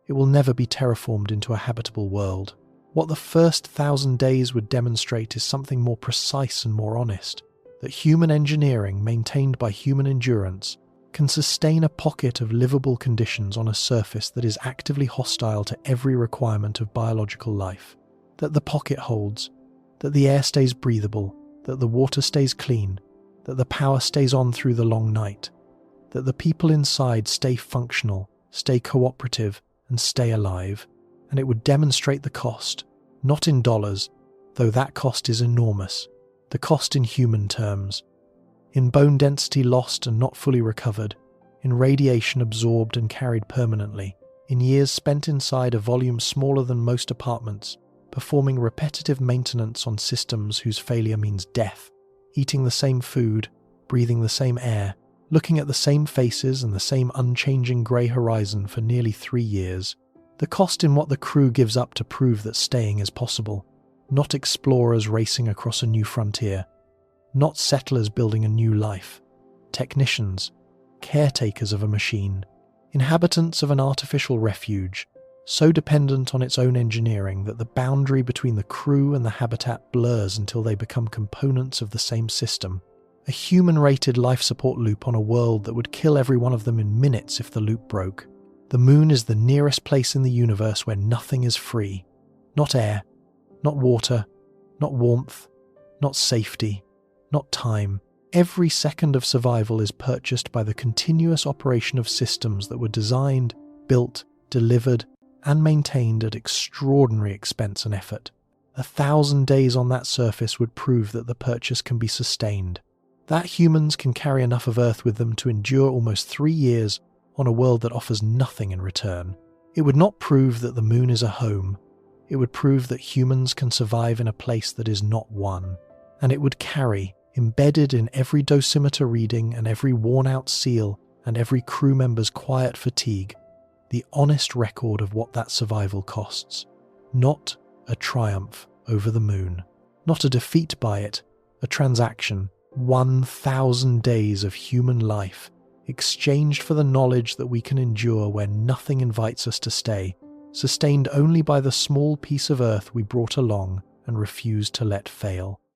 S1: It will never be terraformed into a habitable world. What the first 1,000 days would demonstrate is something more precise and more honest, that human engineering, maintained by human endurance, can sustain a pocket of livable conditions on a surface that is actively hostile to every requirement of biological life. That the pocket holds, that the air stays breathable, that the water stays clean, that the power stays on through the long night, that the people inside stay functional, stay cooperative, and stay alive. And it would demonstrate the cost, not in dollars, though that cost is enormous, the cost in human terms, in bone density lost and not fully recovered, in radiation absorbed and carried permanently, in years spent inside a volume smaller than most apartments, performing repetitive maintenance on systems whose failure means death, eating the same food, breathing the same air, looking at the same faces and the same unchanging grey horizon for nearly 3 years. The cost in what the crew gives up to prove that staying is possible. Not explorers racing across a new frontier. Not settlers building a new life. Technicians, caretakers of a machine, inhabitants of an artificial refuge, so dependent on its own engineering that the boundary between the crew and the habitat blurs until they become components of the same system. A human-rated life support loop on a world that would kill every one of them in minutes if the loop broke. The moon is the nearest place in the universe where nothing is free. Not air, not water, not warmth, not safety, not time. Every second of survival is purchased by the continuous operation of systems that were designed, built, delivered, and maintained at extraordinary expense and effort. 1,000 days on that surface would prove that the purchase can be sustained, that humans can carry enough of Earth with them to endure almost 3 years on a world that offers nothing in return. It would not prove that the moon is a home. It would prove that humans can survive in a place that is not one. And it would carry, embedded in every dosimeter reading and every worn-out seal and every crew member's quiet fatigue, the honest record of what that survival costs. Not a triumph over the moon. Not a defeat by it. A transaction. 1,000 days of human life, exchanged for the knowledge that we can endure where nothing invites us to stay, sustained only by the small piece of Earth we brought along and refused to let fail.